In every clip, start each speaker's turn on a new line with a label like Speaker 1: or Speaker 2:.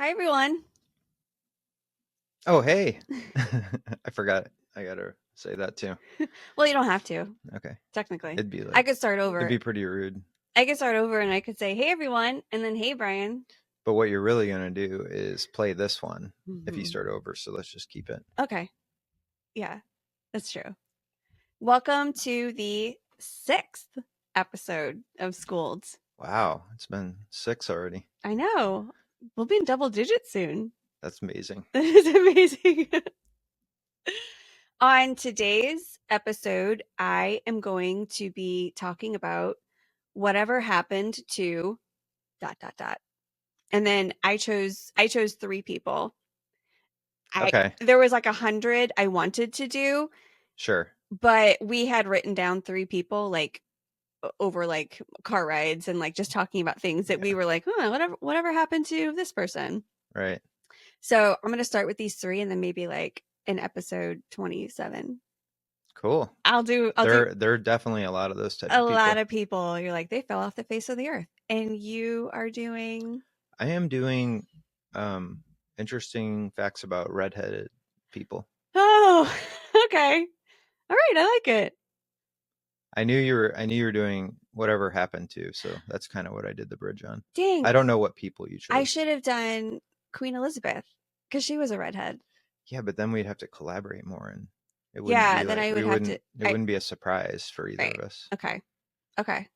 Speaker 1: Hi, everyone.
Speaker 2: Oh, hey. I forgot. I gotta say that too.
Speaker 1: Well, you don't have to,
Speaker 2: Okay.
Speaker 1: technically.
Speaker 2: It'd be
Speaker 1: I
Speaker 2: like,
Speaker 1: could start
Speaker 2: it'd
Speaker 1: over.
Speaker 2: be pretty rude.
Speaker 1: I could start over and I could say, hey, everyone, and then, hey, Brian.
Speaker 2: But what you're really gonna do is play this one if you
Speaker 1: Mhm.
Speaker 2: start over. So let's just keep it.
Speaker 1: Okay. Yeah, that's true. Welcome to the 6th episode of Schooled.
Speaker 2: Wow. It's been 6 already.
Speaker 1: I know. We'll be in double digits soon.
Speaker 2: That's amazing.
Speaker 1: That is amazing. On today's episode, I am going to be talking about whatever happened to ... And then I chose 3 people.
Speaker 2: Okay.
Speaker 1: There was like 100 I wanted to do,
Speaker 2: Sure.
Speaker 1: but we had written down 3 people like over like car rides and like just talking about things that we
Speaker 2: Yeah.
Speaker 1: were like, whatever happened to this person.
Speaker 2: Right.
Speaker 1: So I'm gonna start with these 3 and then maybe like in episode 27.
Speaker 2: Cool.
Speaker 1: I'll do
Speaker 2: There are definitely a lot of those type
Speaker 1: a
Speaker 2: of
Speaker 1: lot
Speaker 2: people.
Speaker 1: of people. You're like, they fell off the face of the earth. And you are doing...
Speaker 2: I am doing interesting facts about redheaded people.
Speaker 1: Oh, okay. All right, I like it.
Speaker 2: I knew you were doing whatever happened to, so that's kind of what I did the bridge on.
Speaker 1: Dang,
Speaker 2: I don't know what people you
Speaker 1: I
Speaker 2: chose.
Speaker 1: should have done Queen Elizabeth because she was a redhead.
Speaker 2: Yeah, but then we'd have to collaborate more, and it wouldn't
Speaker 1: Yeah,
Speaker 2: be
Speaker 1: then
Speaker 2: like
Speaker 1: I would have to...
Speaker 2: it wouldn't be a surprise for either
Speaker 1: Right.
Speaker 2: of us.
Speaker 1: Okay. Okay.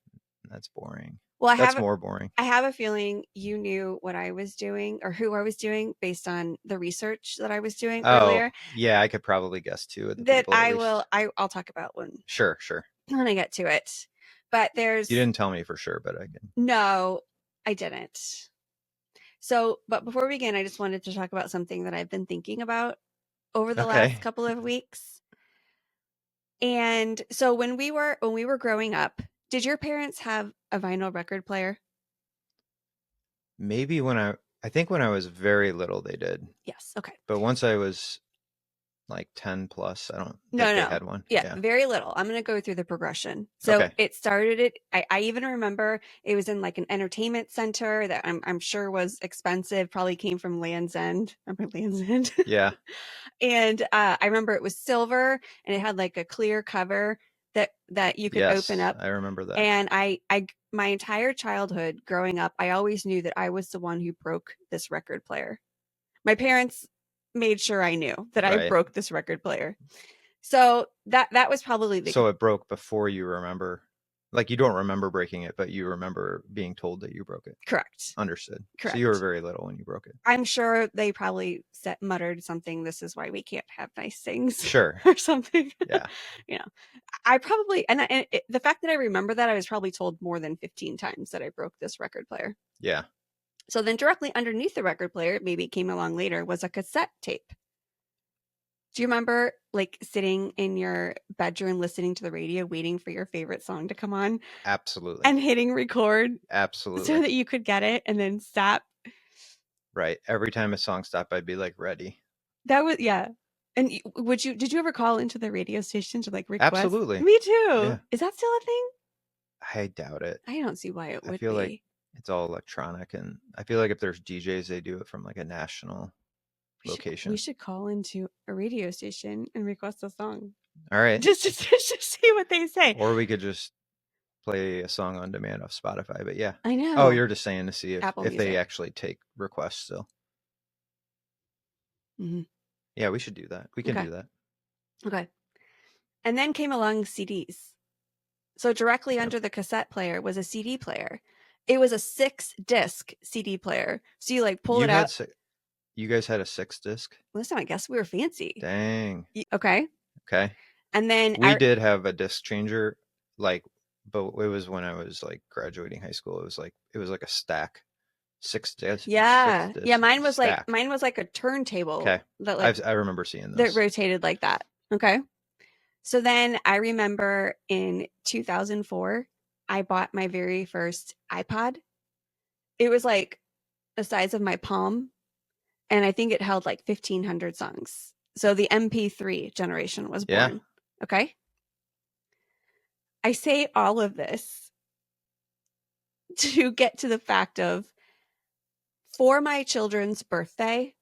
Speaker 2: That's boring.
Speaker 1: Well,
Speaker 2: That's more boring.
Speaker 1: I have a feeling you knew what I was doing or who I was doing based on the research that I was doing
Speaker 2: Oh,
Speaker 1: earlier.
Speaker 2: yeah, I could probably guess two of the
Speaker 1: That
Speaker 2: people at least.
Speaker 1: I'll talk about
Speaker 2: Sure.
Speaker 1: when I get to it. But there's...
Speaker 2: You didn't tell me for sure, but I can.
Speaker 1: No, I didn't. So, but before we begin, I just wanted to talk about something that I've been thinking about over the last
Speaker 2: Okay.
Speaker 1: couple of weeks. And so when we were growing up, did your parents have a vinyl record player?
Speaker 2: Maybe I think when I was very little they did.
Speaker 1: Yes. Okay.
Speaker 2: But once I was like 10 plus, I don't think they
Speaker 1: No.
Speaker 2: had one.
Speaker 1: Yeah,
Speaker 2: Yeah.
Speaker 1: very little. I'm going to go through the progression. So
Speaker 2: Okay.
Speaker 1: it started I even remember it was in like an entertainment center that I'm sure was expensive, probably came from Land's End. Remember Land's End?
Speaker 2: Yeah.
Speaker 1: And I remember it was silver and it had like a clear cover that you could open
Speaker 2: Yes,
Speaker 1: up.
Speaker 2: I remember that.
Speaker 1: And I my entire childhood growing up, I always knew that I was the one who broke this record player. My parents made sure I knew that I
Speaker 2: Right.
Speaker 1: broke this record player. So that was probably the...
Speaker 2: So it broke before you remember. Like you don't remember breaking it, but you remember being told that you broke it.
Speaker 1: Correct.
Speaker 2: Understood.
Speaker 1: Correct.
Speaker 2: So you were very little when you broke it.
Speaker 1: I'm sure they probably muttered something, this is why we can't have nice things.
Speaker 2: Sure.
Speaker 1: Or something.
Speaker 2: Yeah.
Speaker 1: You know, I probably, the fact that I remember that, I was probably told more than 15 times that I broke this record player.
Speaker 2: Yeah.
Speaker 1: So then directly underneath the record player, maybe it came along later, was a cassette tape. Do you remember like sitting in your bedroom listening to the radio waiting for your favorite song to come on
Speaker 2: Absolutely.
Speaker 1: and hitting record
Speaker 2: Absolutely.
Speaker 1: so that you could get it and then stop?
Speaker 2: Right. Every time a song stopped, I'd be like ready.
Speaker 1: That was... yeah. And did you ever call into the radio station to like request?
Speaker 2: Absolutely.
Speaker 1: Me too.
Speaker 2: Yeah.
Speaker 1: Is that still a thing?
Speaker 2: I doubt it.
Speaker 1: I don't see why it would
Speaker 2: I feel
Speaker 1: be.
Speaker 2: like it's all electronic, and I feel like if there's DJs, they do it from like a national location.
Speaker 1: We should call into a radio station and request a song.
Speaker 2: All right.
Speaker 1: Just to see what they say.
Speaker 2: Or we could just play a song on demand off Spotify. But yeah.
Speaker 1: I know.
Speaker 2: Oh, you're just saying to see
Speaker 1: Apple
Speaker 2: if they
Speaker 1: Music.
Speaker 2: actually take requests still.
Speaker 1: Mm-hmm.
Speaker 2: Yeah, we should do that. We can do that.
Speaker 1: Okay. And then came along CDs. So directly under the cassette player was a CD player. It was a 6-disc CD player. So you like pull it out.
Speaker 2: You guys had a 6-disc?
Speaker 1: Listen, I guess we were fancy.
Speaker 2: Dang.
Speaker 1: Okay. And then
Speaker 2: we did have a disc changer, like, but it was when I was like graduating high school. It was like a stack. 6 discs.
Speaker 1: Yeah.
Speaker 2: 6 discs,
Speaker 1: Yeah, mine was
Speaker 2: stack.
Speaker 1: like a turntable.
Speaker 2: Okay.
Speaker 1: That like,
Speaker 2: I remember seeing those.
Speaker 1: That rotated like that. Okay. So then I remember in 2004, I bought my very first iPod. It was like the size of my palm, and I think it held like 1,500 songs. So the MP3 generation was born.
Speaker 2: Yeah.
Speaker 1: Okay. I say all of this to get to the fact of For my children's birthday,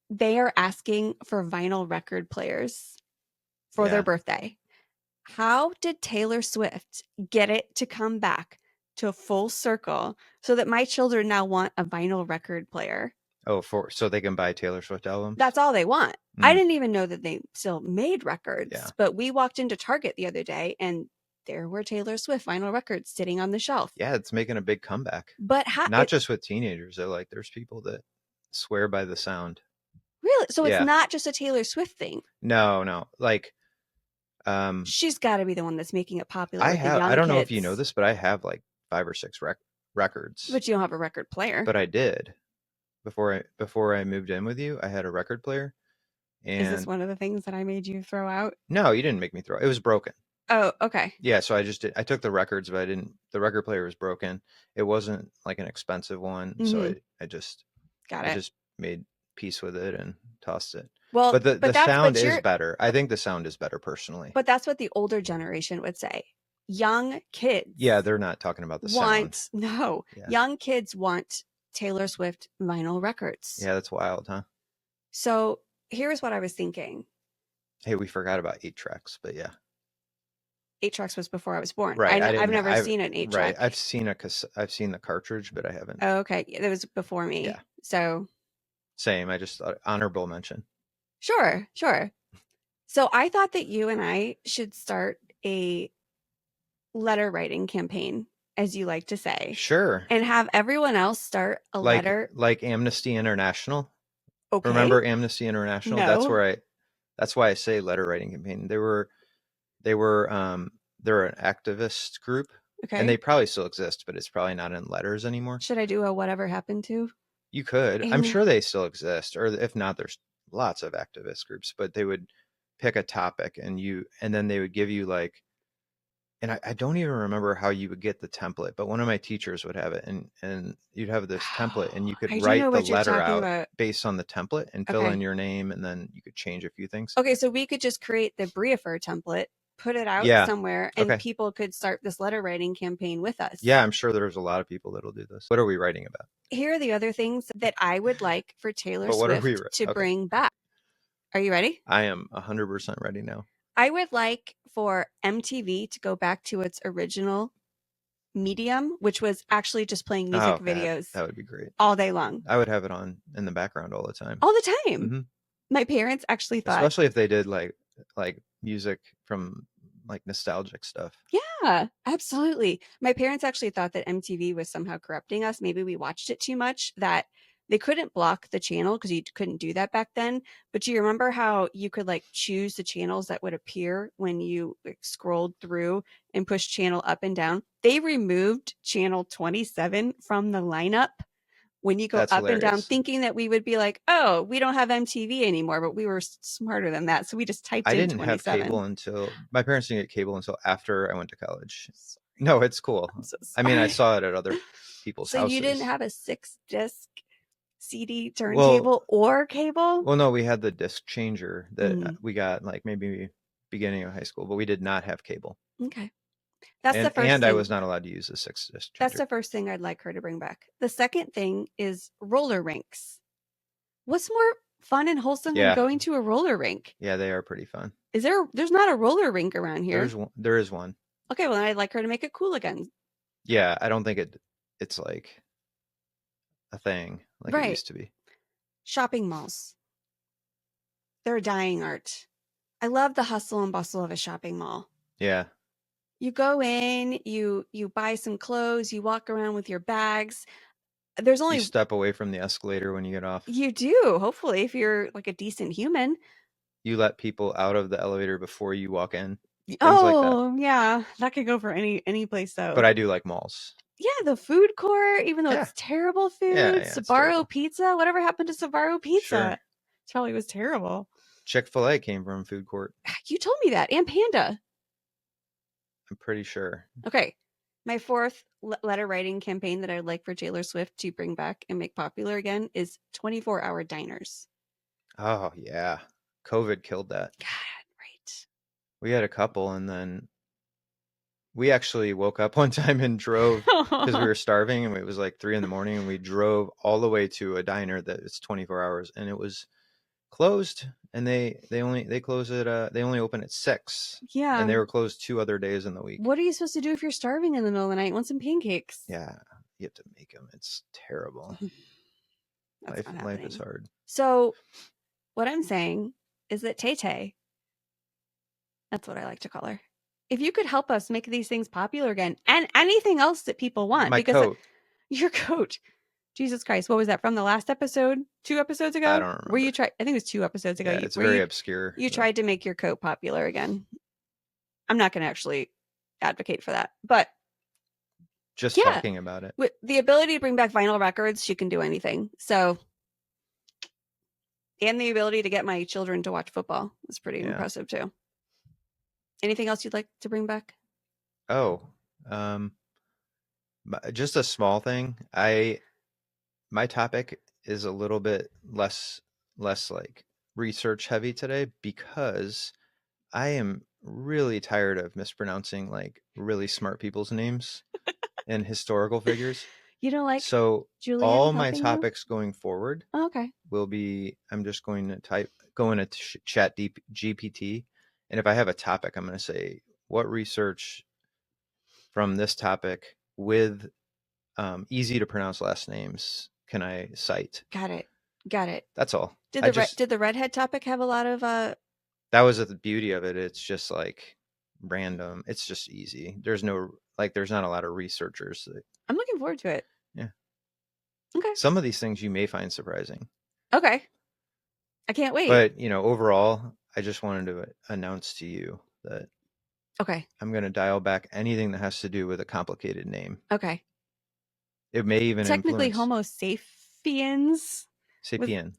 Speaker 1: they are asking for vinyl record players for their
Speaker 2: Yeah.
Speaker 1: birthday. How did Taylor Swift get it to come back to a full circle so that my children now want a vinyl record player?
Speaker 2: Oh, so they can buy Taylor Swift albums?
Speaker 1: That's all they want. I
Speaker 2: Mm,
Speaker 1: didn't even know that they still made
Speaker 2: yeah.
Speaker 1: records, but we walked into Target the other day and there were Taylor Swift vinyl records sitting on the shelf.
Speaker 2: Yeah, it's making a big comeback.
Speaker 1: But
Speaker 2: Not just with teenagers, though. Like, there's people that swear by the sound.
Speaker 1: really, so it's
Speaker 2: Yeah.
Speaker 1: not just a Taylor Swift thing.
Speaker 2: No. Like,
Speaker 1: She's got to be the one that's making it popular with the young
Speaker 2: I don't know if you know
Speaker 1: kids.
Speaker 2: this, but I have like 5 or 6 records.
Speaker 1: But you don't have a record player.
Speaker 2: But I did before I moved in with you. I had a record player.
Speaker 1: Is this
Speaker 2: And
Speaker 1: one of the things that I made you throw out?
Speaker 2: no, you didn't make me throw it. It was broken.
Speaker 1: Oh, okay.
Speaker 2: Yeah, so I took the records, but I didn't. The record player was broken. It wasn't like an expensive one, so
Speaker 1: Mhm.
Speaker 2: I just
Speaker 1: Got
Speaker 2: I
Speaker 1: it.
Speaker 2: just made peace with it and tossed it.
Speaker 1: Well,
Speaker 2: But the
Speaker 1: but that's
Speaker 2: sound
Speaker 1: what
Speaker 2: is
Speaker 1: you're
Speaker 2: better. I think the sound is better personally.
Speaker 1: but that's what the older generation would say. Young kids
Speaker 2: Yeah, they're not talking about the sound. Yeah.
Speaker 1: young kids want Taylor Swift vinyl records.
Speaker 2: Yeah, that's wild, huh?
Speaker 1: So here's what I was thinking.
Speaker 2: Hey, we forgot about 8 tracks, but yeah.
Speaker 1: 8 tracks was before I was born.
Speaker 2: Right.
Speaker 1: I've never seen an 8 track.
Speaker 2: Right. I've seen I've seen the cartridge, but I haven't.
Speaker 1: Oh, okay. That was before me.
Speaker 2: Yeah.
Speaker 1: So
Speaker 2: Same. I just thought honorable mention.
Speaker 1: sure. So I thought that you and I should start a letter writing campaign, as you like to say.
Speaker 2: Sure.
Speaker 1: And have everyone else start a letter.
Speaker 2: Like Amnesty International.
Speaker 1: Okay.
Speaker 2: Remember Amnesty International?
Speaker 1: No.
Speaker 2: That's why I say letter writing campaign. They're an activist group.
Speaker 1: Okay.
Speaker 2: And they probably still exist, but it's probably not in letters anymore.
Speaker 1: Should I do a whatever happened to?
Speaker 2: You could. I'm sure they still exist, or if not, there's lots of activist groups, but they would pick a topic and then they would give you like, and I don't even remember how you would get the template, but one of my teachers would have it, and you'd have this template and you could write the letter out based on the template and fill in your name, and then you could change a few things.
Speaker 1: Okay, so we could just create the briefer template, put it out somewhere, and people could start this letter writing campaign with us.
Speaker 2: Yeah, I'm sure there's a lot of people that'll do this. What are we writing about?
Speaker 1: Here are the other things that I would like for Taylor Swift to bring back. Are you ready?
Speaker 2: I am 100% ready now.
Speaker 1: I would like for MTV to go back to its original medium, which was actually just playing music videos.
Speaker 2: That would be great.
Speaker 1: All day long.
Speaker 2: I would have it on in the background all the time.
Speaker 1: All the time.
Speaker 2: Mm-hmm.
Speaker 1: My parents actually thought,
Speaker 2: especially if they did like music from like nostalgic stuff.
Speaker 1: Yeah, absolutely. My parents actually thought that MTV was somehow corrupting us. Maybe we watched it too much, that they couldn't block the channel because you couldn't do that back then. But do you remember how you could like choose the channels that would appear when you like scrolled through and pushed channel up and down? They removed channel 27 from the lineup when you go
Speaker 2: That's
Speaker 1: up
Speaker 2: hilarious.
Speaker 1: And down, thinking that we would be like, oh, we don't have MTV anymore, but we were smarter than that. So we just typed in 27.
Speaker 2: I didn't have cable until, my parents didn't get cable until after I went to college. No, it's cool.
Speaker 1: So
Speaker 2: I mean, I saw it at other people's houses.
Speaker 1: So you didn't have a 6-disc CD turntable or cable?
Speaker 2: Well, no, we had the disc changer that we got like maybe beginning of high school, but we did not have cable.
Speaker 1: Okay. That's the first thing.
Speaker 2: And I was not allowed to use the 6-disc changer.
Speaker 1: That's the first thing I'd like her to bring back. The second thing is roller rinks. What's more fun and wholesome than going to a roller rink?
Speaker 2: Yeah, they are pretty fun.
Speaker 1: There's not a roller rink around here.
Speaker 2: There is one.
Speaker 1: Okay, well then I'd like her to make it cool again.
Speaker 2: Yeah, I don't think it's like a thing like it used to be.
Speaker 1: Shopping malls. They're a dying art. I love the hustle and bustle of a shopping mall.
Speaker 2: Yeah.
Speaker 1: You go in, you buy some clothes, you walk around with your bags. There's only
Speaker 2: you step away from the escalator when you get off.
Speaker 1: You do, hopefully, if you're like a decent human.
Speaker 2: You let people out of the elevator before you walk in.
Speaker 1: Like yeah, that could go for any place though.
Speaker 2: But I do like malls.
Speaker 1: Yeah, the food court, even though it's terrible food. Sbarro pizza. Whatever happened to Sbarro pizza? Sure. It probably was terrible.
Speaker 2: Chick-fil-A came from food court.
Speaker 1: You told me that. And Panda.
Speaker 2: I'm pretty sure.
Speaker 1: Okay. My fourth letter writing campaign that I'd like for Taylor Swift to bring back and make popular again is 24-hour diners.
Speaker 2: Oh, yeah. COVID killed that.
Speaker 1: God, right.
Speaker 2: We had a couple, and then we actually woke up one time and drove because we were starving, and it was like 3 in the morning, and we drove all the way to a diner that is 24 hours, and it was closed, and they close it they only open at 6, and
Speaker 1: Yeah.
Speaker 2: they were closed 2 other days in the week.
Speaker 1: What are you supposed to do if you're starving in the middle of the night? Want some pancakes?
Speaker 2: Yeah, you have to make them. It's terrible.
Speaker 1: That's not
Speaker 2: Life is
Speaker 1: happening.
Speaker 2: hard.
Speaker 1: So what I'm saying is that Tay Tay, that's what I like to call her, if you could help us make these things popular again and anything else that people want,
Speaker 2: My
Speaker 1: because
Speaker 2: coat,
Speaker 1: your coat, Jesus Christ, what was that from the last episode? 2 episodes
Speaker 2: I
Speaker 1: ago?
Speaker 2: don't
Speaker 1: Where you
Speaker 2: remember.
Speaker 1: tried, I think it was 2 episodes ago,
Speaker 2: Yeah, it's
Speaker 1: where
Speaker 2: very obscure.
Speaker 1: you tried to make your coat popular again. I'm not going to actually advocate for that, but
Speaker 2: just
Speaker 1: yeah,
Speaker 2: talking about it.
Speaker 1: with the ability to bring back vinyl records, she can do anything. So, and the ability to get my children to watch football is pretty impressive too. Anything else you'd like to bring back?
Speaker 2: Oh, just a small thing. My topic is a little bit less like research heavy today because I am really tired of mispronouncing like really smart people's names and historical figures.
Speaker 1: You don't like
Speaker 2: So
Speaker 1: Julian
Speaker 2: all my
Speaker 1: helping you?
Speaker 2: topics going forward
Speaker 1: Oh, okay.
Speaker 2: will be I'm just going to go into chat GPT, and if I have a topic, I'm going to say what research from this topic with easy to pronounce last names can I cite?
Speaker 1: Got it. Got it.
Speaker 2: That's all.
Speaker 1: Did the redhead topic have a lot of
Speaker 2: That was the beauty of it. It's just like random. It's just easy. There's not a lot of researchers.
Speaker 1: I'm looking forward to it.
Speaker 2: Yeah.
Speaker 1: Okay.
Speaker 2: Some of these things you may find surprising.
Speaker 1: Okay. I can't wait.
Speaker 2: But, overall, I just wanted to announce to you that
Speaker 1: okay.
Speaker 2: I'm going to dial back anything that has to do with a complicated name.
Speaker 1: Okay.
Speaker 2: It may even
Speaker 1: technically
Speaker 2: influence
Speaker 1: Homo sapiens.
Speaker 2: sapien.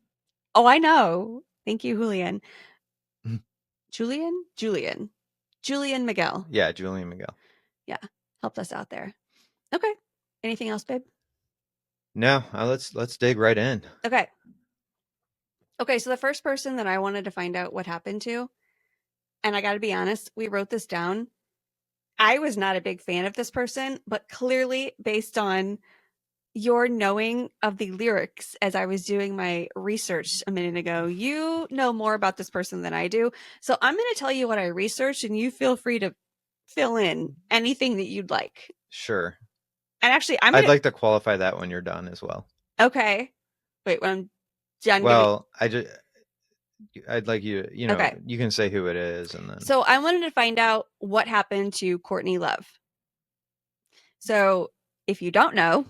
Speaker 1: Oh, I know. Thank you, Julian. Julian Miguel.
Speaker 2: Yeah, Julian Miguel.
Speaker 1: Yeah, helped us out there. Okay. Anything else, babe?
Speaker 2: No, let's dig right in.
Speaker 1: Okay. Okay, so the first person that I wanted to find out what happened to, and I got to be honest, we wrote this down. I was not a big fan of this person, but clearly based on your knowing of the lyrics as I was doing my research a minute ago, you know more about this person than I do. So I'm going to tell you what I researched, and you feel free to fill in anything that you'd like.
Speaker 2: Sure.
Speaker 1: And actually,
Speaker 2: I'd like to qualify that when you're done as well.
Speaker 1: Okay. Wait, when I'm done.
Speaker 2: Well, I'd like you,
Speaker 1: okay.
Speaker 2: You can say who it is, and then.
Speaker 1: So I wanted to find out what happened to Courtney Love. So if you don't know,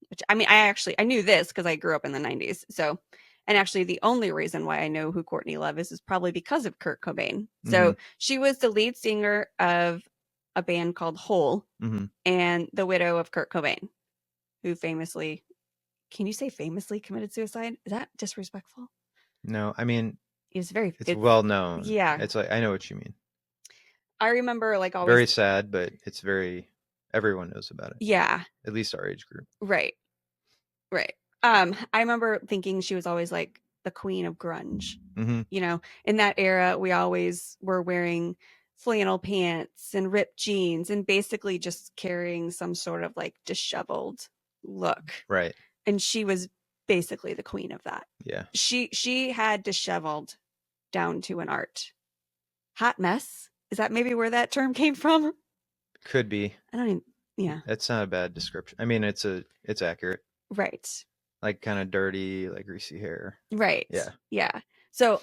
Speaker 1: which I mean, I knew this because I grew up in the 90s. So, and actually the only reason why I know who Courtney Love is probably because of Kurt Cobain. So she was the lead singer of a band called Hole and the widow of Kurt Cobain, who famously, can you say famously committed suicide? Is that disrespectful?
Speaker 2: No, I mean,
Speaker 1: it's
Speaker 2: well known.
Speaker 1: Yeah.
Speaker 2: It's like, I know what you mean.
Speaker 1: I remember like always.
Speaker 2: Very sad, but it's everyone knows about it.
Speaker 1: Yeah.
Speaker 2: At least our age group.
Speaker 1: Right. Right. I remember thinking she was always like the queen of grunge. In that era, we always were wearing flannel pants and ripped jeans and basically just carrying some sort of like disheveled look.
Speaker 2: Right.
Speaker 1: And she was basically the queen of that.
Speaker 2: Yeah.
Speaker 1: She had disheveled down to an art. Hot mess? Is that maybe where that term came from?
Speaker 2: Could be.
Speaker 1: I don't even, yeah.
Speaker 2: That's not a bad description. I mean, it's accurate.
Speaker 1: Right.
Speaker 2: Like kind of dirty, like greasy hair.
Speaker 1: Right.
Speaker 2: Yeah.
Speaker 1: Yeah. So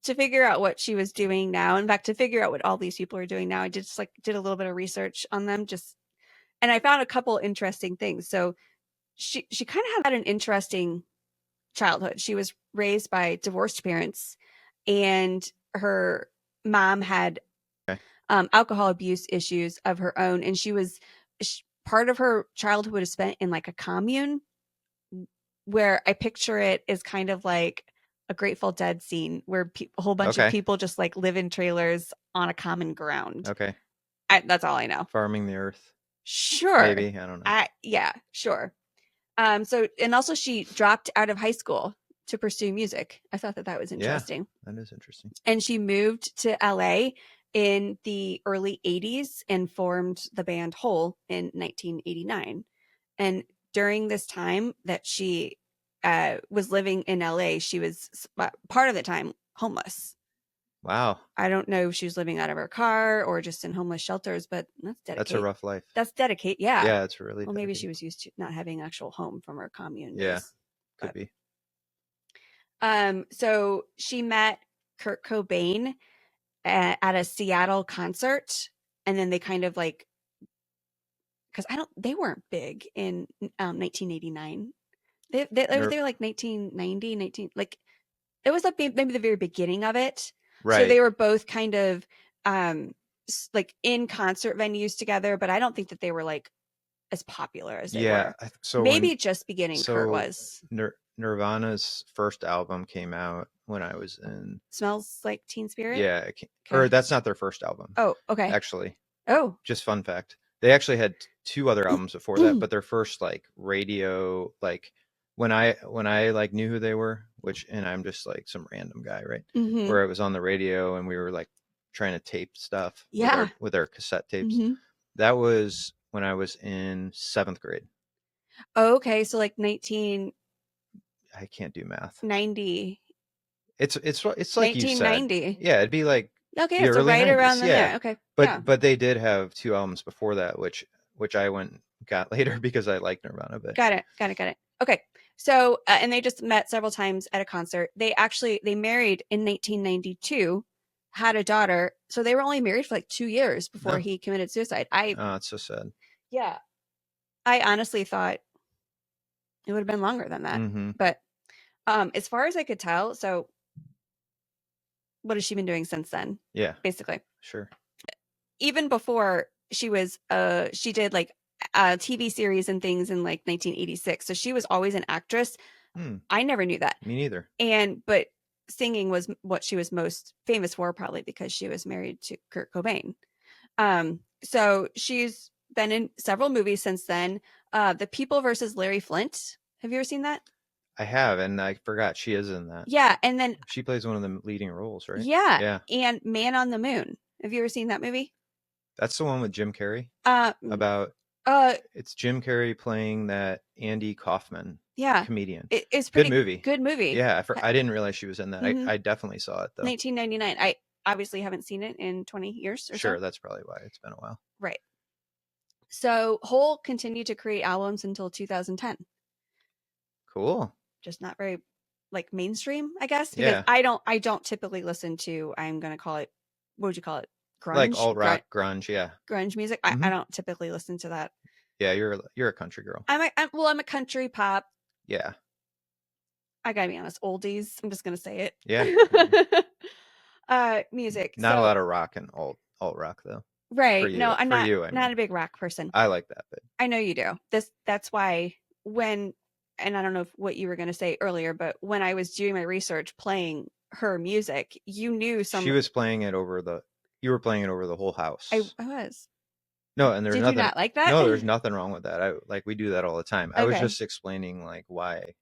Speaker 1: to figure out what she was doing now, in fact, to figure out what all these people are doing now, I just did a little bit of research on them and I found a couple interesting things. So she kind of had an interesting childhood. She was raised by divorced parents, and her mom had alcohol abuse issues of her own. And part of her childhood was spent in like a commune, where I picture it as kind of like a Grateful Dead scene where a whole bunch of people just like live in trailers on a common ground.
Speaker 2: Okay.
Speaker 1: That's all I know.
Speaker 2: Farming the earth.
Speaker 1: Sure.
Speaker 2: Maybe. I don't know.
Speaker 1: Yeah, sure. And also she dropped out of high school to pursue music. I thought that was interesting.
Speaker 2: Yeah, that is interesting.
Speaker 1: And she moved to LA in the early 80s and formed the band Hole in 1989. And during this time that she was living in LA, she was part of the time homeless.
Speaker 2: Wow.
Speaker 1: I don't know if she was living out of her car or just in homeless shelters, but that's
Speaker 2: That's a
Speaker 1: dedicate.
Speaker 2: rough life.
Speaker 1: That's dedicate. Yeah.
Speaker 2: Yeah, it's really
Speaker 1: Well, maybe
Speaker 2: dedicated.
Speaker 1: she was used to not having actual home from her commune
Speaker 2: Yeah,
Speaker 1: days.
Speaker 2: could be.
Speaker 1: So she met Kurt Cobain at a Seattle concert, and then they kind of like, because they weren't big in 1989. They were
Speaker 2: Ner-
Speaker 1: there like 1990, 19, like it was like maybe the very beginning of it. So
Speaker 2: right.
Speaker 1: they were both kind of like in concert venues together, but I don't think that they were like as popular as they
Speaker 2: Yeah.
Speaker 1: were.
Speaker 2: So
Speaker 1: Maybe just beginning Kurt
Speaker 2: so
Speaker 1: was.
Speaker 2: Nirvana's first album came out when I was in.
Speaker 1: Smells Like Teen Spirit.
Speaker 2: Yeah, or
Speaker 1: Okay.
Speaker 2: that's not their first album,
Speaker 1: Oh, okay.
Speaker 2: actually.
Speaker 1: Oh.
Speaker 2: Just fun fact. They actually had two other albums before that, but their first like radio, like when I like knew who they were, which, and I'm just like some random guy, right?
Speaker 1: Mm-hmm.
Speaker 2: Where it was on the radio and we were like trying to tape stuff
Speaker 1: Yeah.
Speaker 2: with our cassette tapes.
Speaker 1: Mm-hmm.
Speaker 2: That was when I was in 7th grade.
Speaker 1: Oh, okay. So like 1990.
Speaker 2: I can't do math.
Speaker 1: 1990.
Speaker 2: It's like you said. Yeah, it'd be like
Speaker 1: Okay,
Speaker 2: the
Speaker 1: so
Speaker 2: early
Speaker 1: right around
Speaker 2: 90s.
Speaker 1: in
Speaker 2: Yeah.
Speaker 1: there. Okay. Yeah.
Speaker 2: But they did have two albums before that, which I went got later because I liked Nirvana. But
Speaker 1: Got it. Got it. Got it. Okay. So, and they just met several times at a concert. They married in 1992, had a daughter. So they were only married for like 2 years before
Speaker 2: no,
Speaker 1: he committed suicide.
Speaker 2: it's so sad.
Speaker 1: Yeah, I honestly thought it would have been longer than that.
Speaker 2: Mm-hmm.
Speaker 1: But as far as I could tell, so what has she been doing since then?
Speaker 2: Yeah,
Speaker 1: Basically,
Speaker 2: sure.
Speaker 1: even before she did like TV series and things in like 1986. So she was always an actress. I never knew that.
Speaker 2: Me neither.
Speaker 1: But singing was what she was most famous for, probably because she was married to Kurt Cobain. So she's been in several movies since then. The People versus Larry Flint. Have you ever seen that?
Speaker 2: I have, and I forgot she is in that.
Speaker 1: Yeah, and then
Speaker 2: she plays one of the leading roles, right?
Speaker 1: Yeah,
Speaker 2: Yeah.
Speaker 1: And Man on the Moon. Have you ever seen that movie?
Speaker 2: That's the one with Jim Carrey. About it's Jim Carrey playing that Andy Kaufman, comedian.
Speaker 1: It's pretty
Speaker 2: good movie.
Speaker 1: Good movie.
Speaker 2: Yeah, I didn't realize she was in that.
Speaker 1: Mm-hmm.
Speaker 2: I definitely saw it though.
Speaker 1: 1999. I obviously haven't seen it in 20 years or
Speaker 2: Sure,
Speaker 1: so.
Speaker 2: that's probably why it's been a while.
Speaker 1: Right. So Hole continued to create albums until 2010.
Speaker 2: Cool.
Speaker 1: Just not very like mainstream, I guess, because I don't typically listen to, I'm going to call it, what would you call it? Grunge?
Speaker 2: Like alt rock, grunge, yeah.
Speaker 1: Grunge music. I don't typically listen to that.
Speaker 2: Yeah, you're a country girl.
Speaker 1: I'm a country pop.
Speaker 2: Yeah.
Speaker 1: I gotta be honest, oldies. I'm just gonna say it.
Speaker 2: Yeah.
Speaker 1: Music.
Speaker 2: Not a lot of rock and alt rock though.
Speaker 1: Right. No, I'm not.
Speaker 2: You,
Speaker 1: not a big rock person.
Speaker 2: I like that, but
Speaker 1: I know you do. That's why when, and I don't know what you were gonna say earlier, but when I was doing my research, playing her music, you knew some.
Speaker 2: She was playing it over the. You were playing it over the whole house.
Speaker 1: I was.
Speaker 2: No, and there's
Speaker 1: Did
Speaker 2: nothing.
Speaker 1: You not like that?
Speaker 2: No, there's nothing wrong with that. We do that all the time.
Speaker 1: Okay.
Speaker 2: I was just explaining like why.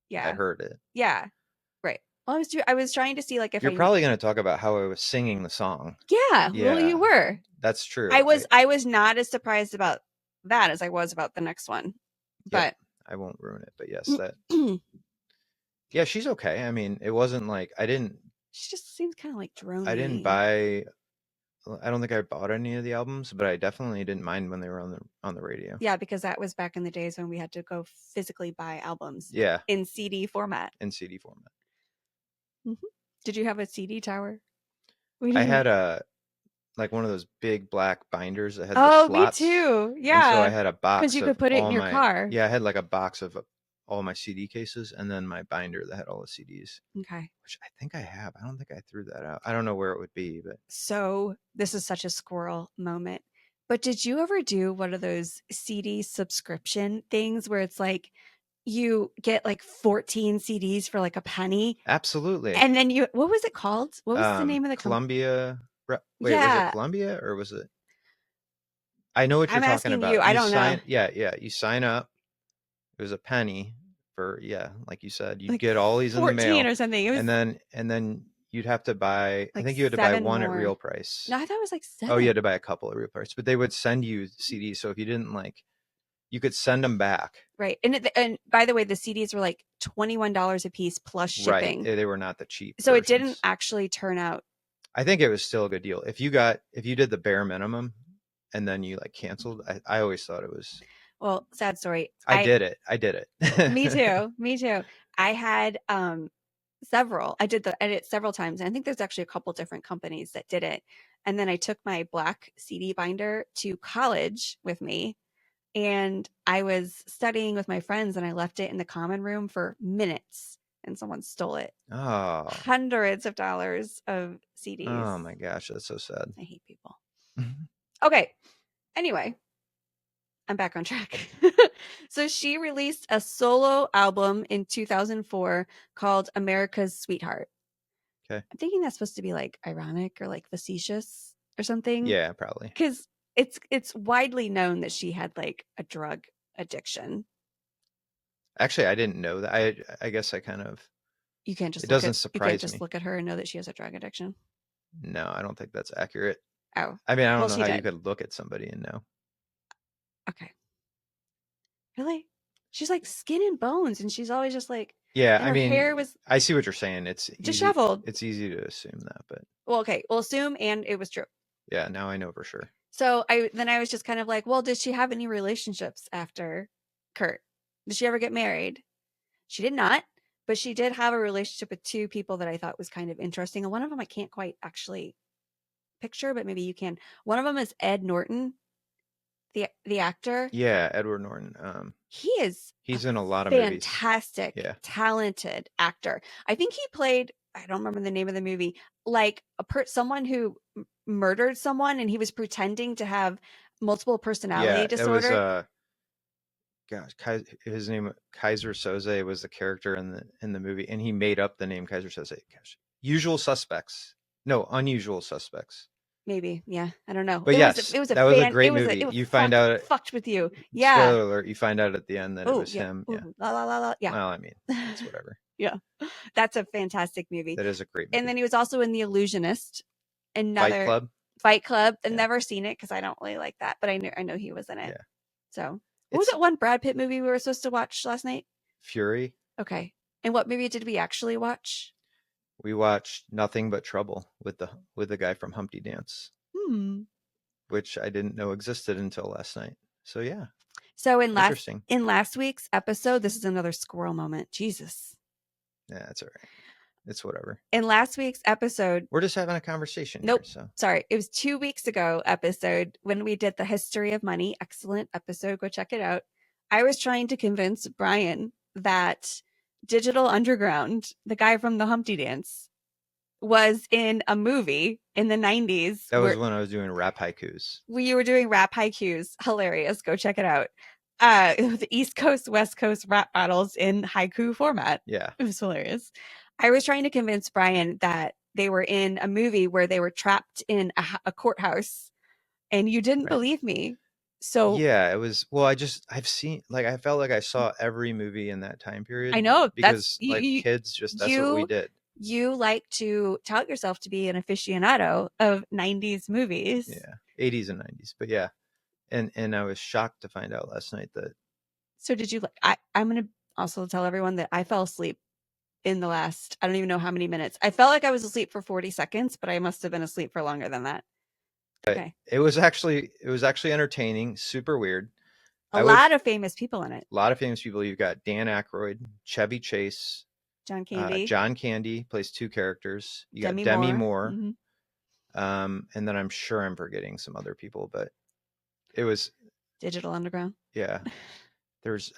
Speaker 1: Yeah.
Speaker 2: I heard it.
Speaker 1: Yeah. Right. Well, I was trying to see like if
Speaker 2: you're probably going to talk about how I was singing the song.
Speaker 1: Yeah. Well, you were.
Speaker 2: That's true.
Speaker 1: I was not as surprised about that as I was about the next one. But
Speaker 2: I won't ruin it. But yes, that. Yeah, she's okay. I mean, it wasn't like I didn't.
Speaker 1: She just seems kind of like drony.
Speaker 2: I didn't buy. I don't think I bought any of the albums, but I definitely didn't mind when they were on the radio.
Speaker 1: Yeah, because that was back in the days when we had to go physically buy albums.
Speaker 2: Yeah.
Speaker 1: In CD format.
Speaker 2: Mm-hmm.
Speaker 1: Did you have a CD tower?
Speaker 2: I had like one of those big black binders that had the slots.
Speaker 1: Me too. Yeah.
Speaker 2: And so I had a box
Speaker 1: because you could put it in your car.
Speaker 2: Yeah, I had like a box of all my CD cases and then my binder that had all the CDs.
Speaker 1: Okay.
Speaker 2: Which I think I have. I don't think I threw that out. I don't know where it would be, but.
Speaker 1: So this is such a squirrel moment. But did you ever do one of those CD subscription things where it's like you get like 14 CDs for like a penny?
Speaker 2: Absolutely.
Speaker 1: And then what was it called? What was the name of the
Speaker 2: Columbia? Was it Columbia or was it? I know what you're talking about.
Speaker 1: I don't know.
Speaker 2: Yeah. You sign up. It was a penny for, like you said, you
Speaker 1: like
Speaker 2: get all these in the mail
Speaker 1: or something.
Speaker 2: and then you'd have to buy. I
Speaker 1: Like
Speaker 2: think you had to buy
Speaker 1: 7
Speaker 2: one at
Speaker 1: more.
Speaker 2: real price.
Speaker 1: No, I thought it was like
Speaker 2: Oh, you
Speaker 1: 7.
Speaker 2: had to buy a couple at real price, but they would send you CDs. So if you didn't like, you could send them back.
Speaker 1: Right. And by the way, the CDs were like $21 a piece plus
Speaker 2: Right.
Speaker 1: shipping.
Speaker 2: They were not the cheap
Speaker 1: So it didn't
Speaker 2: versions.
Speaker 1: actually turn out.
Speaker 2: I think it was still a good deal. If you did the bare minimum and then you like canceled, I always thought it was.
Speaker 1: Well, sad story.
Speaker 2: I did it. I did
Speaker 1: Me
Speaker 2: it.
Speaker 1: too. Me too. I had several. I did the edit several times. And I think there's actually a couple different companies that did it. And then I took my black CD binder to college with me, and I was studying with my friends, and I left it in the common room for minutes and someone stole it.
Speaker 2: Oh,
Speaker 1: Hundreds of dollars of CDs.
Speaker 2: oh my gosh, that's so sad.
Speaker 1: I hate people. Okay. Anyway, I'm back on track. So she released a solo album in 2004 called America's Sweetheart.
Speaker 2: Okay.
Speaker 1: I'm thinking that's supposed to be like ironic or like facetious or something,
Speaker 2: Yeah, probably.
Speaker 1: because it's widely known that she had like a drug addiction.
Speaker 2: Actually, I didn't know that. I guess I kind of.
Speaker 1: You can't just
Speaker 2: It
Speaker 1: look
Speaker 2: doesn't
Speaker 1: at you can't
Speaker 2: surprise
Speaker 1: just
Speaker 2: me.
Speaker 1: look at her and know that she has a drug addiction.
Speaker 2: No, I don't think that's accurate.
Speaker 1: Oh,
Speaker 2: I mean, I don't
Speaker 1: well,
Speaker 2: know
Speaker 1: she
Speaker 2: how you
Speaker 1: did.
Speaker 2: could look at somebody and know.
Speaker 1: Okay, really? She's like skin and bones, and she's always just like,
Speaker 2: Yeah,
Speaker 1: and
Speaker 2: I
Speaker 1: her
Speaker 2: mean,
Speaker 1: hair was
Speaker 2: I see what you're saying. It's easy.
Speaker 1: disheveled.
Speaker 2: It's easy to assume that, but
Speaker 1: Well, okay, we'll assume, and it was true.
Speaker 2: yeah, now I know for sure.
Speaker 1: So I was just kind of like, well, did she have any relationships after Kurt? Did she ever get married? She did not, but she did have a relationship with 2 people that I thought was kind of interesting. And one of them I can't quite actually picture, but maybe you can. One of them is Ed Norton, the actor.
Speaker 2: Yeah, Edward Norton.
Speaker 1: He is a
Speaker 2: He's in a lot of movies.
Speaker 1: fantastic,
Speaker 2: Yeah.
Speaker 1: talented actor. I think he played, I don't remember the name of the movie, like someone who murdered someone, and he was pretending to have multiple personality
Speaker 2: Yeah, it was
Speaker 1: disorder.
Speaker 2: gosh, his name Kaiser Soze was the character in the movie, and he made up the name Kaiser Soze. Gosh, Usual Suspects. No, Unusual Suspects.
Speaker 1: Maybe, yeah. I don't know.
Speaker 2: But yes,
Speaker 1: It was a
Speaker 2: that was a
Speaker 1: fan.
Speaker 2: great movie.
Speaker 1: It was
Speaker 2: You find out,
Speaker 1: fucked with you. Yeah.
Speaker 2: spoiler alert, you find out at the end that it
Speaker 1: Oh
Speaker 2: was
Speaker 1: yeah.
Speaker 2: him. Yeah.
Speaker 1: Ooh, la la la la. Yeah.
Speaker 2: Well, I mean, it's whatever.
Speaker 1: Yeah. That's a fantastic movie.
Speaker 2: That is a great
Speaker 1: And
Speaker 2: movie.
Speaker 1: then he was also in The Illusionist,
Speaker 2: Fight
Speaker 1: another
Speaker 2: Club.
Speaker 1: Fight Club. I've
Speaker 2: Yeah.
Speaker 1: never seen it because I don't really like that, but I know he was in it.
Speaker 2: Yeah.
Speaker 1: So, what was
Speaker 2: It's
Speaker 1: that one Brad Pitt movie we were supposed to watch last night?
Speaker 2: Fury.
Speaker 1: Okay. And what movie did we actually watch?
Speaker 2: We watched Nothing But Trouble with the guy from Humpty Dance, which I didn't know existed until last night. So yeah,
Speaker 1: So
Speaker 2: interesting.
Speaker 1: in last week's episode, this is another squirrel moment. Jesus.
Speaker 2: Yeah, it's all right. It's whatever.
Speaker 1: In last week's episode,
Speaker 2: We're just having a conversation
Speaker 1: nope.
Speaker 2: here. So
Speaker 1: Sorry. It was 2 weeks ago episode when we did the history of money. Excellent episode. Go check it out. I was trying to convince Brian that Digital Underground, the guy from the Humpty Dance, was in a movie in the 90s.
Speaker 2: that was when I was doing rap haikus.
Speaker 1: You were doing rap haikus. Hilarious. Go check it out. The East Coast, West Coast rap battles in haiku format.
Speaker 2: Yeah.
Speaker 1: It was hilarious. I was trying to convince Brian that they were in a movie where they were trapped in a courthouse, and you didn't believe me. So
Speaker 2: yeah, it was. Well, I've seen, like, I felt like I saw every movie in that time period.
Speaker 1: I know
Speaker 2: because like kids, just that's what we did.
Speaker 1: You like to tout yourself to be an aficionado of 90s movies.
Speaker 2: Yeah, 80s and 90s. But yeah, and I was shocked to find out last night that.
Speaker 1: So did you? I'm gonna also tell everyone that I fell asleep in the last, I don't even know how many minutes. I felt like I was asleep for 40 seconds, but I must have been asleep for longer than that. Okay.
Speaker 2: It was actually entertaining, super weird.
Speaker 1: A lot of famous people in it.
Speaker 2: A lot of famous people. You've got Dan Aykroyd, Chevy Chase,
Speaker 1: John Candy.
Speaker 2: John Candy plays 2 characters. You got
Speaker 1: Demi
Speaker 2: Demi
Speaker 1: Moore.
Speaker 2: Moore. And then I'm sure I'm forgetting some other people, but it was
Speaker 1: Digital Underground.
Speaker 2: Yeah. There's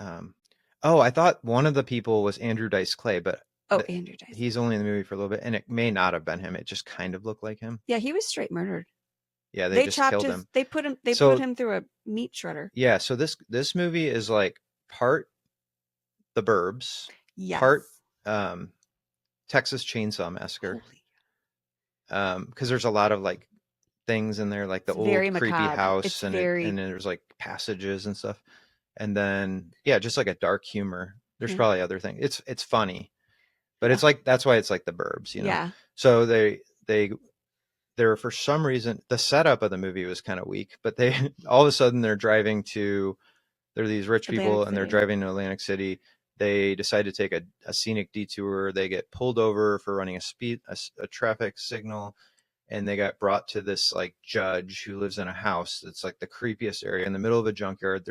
Speaker 2: I thought one of the people was Andrew Dice Clay, but
Speaker 1: Andrew Dice.
Speaker 2: He's only in the movie for a little bit, and it may not have been him. It just kind of looked like him.
Speaker 1: Yeah, he was straight murdered.
Speaker 2: Yeah, they just killed him.
Speaker 1: They put him through a meat shredder.
Speaker 2: Yeah, so this movie is like part The Burbs,
Speaker 1: yes.
Speaker 2: part Texas Chainsaw Massacre. Because there's a lot of like things in there, like the old creepy house, and there's like passages and stuff. And then just like a dark humor. There's probably other things. It's funny. But it's like, that's why it's like The Burbs, you know?
Speaker 1: Yeah.
Speaker 2: So they're for some reason the setup of the movie was kind of weak, but they all of a sudden they're these rich
Speaker 1: Atlantic
Speaker 2: people and they're
Speaker 1: City.
Speaker 2: driving to Atlantic City. They decide to take a scenic detour. They get pulled over for running a traffic signal, and they got brought to this like judge who lives in a house that's like the creepiest area in the middle of a junkyard.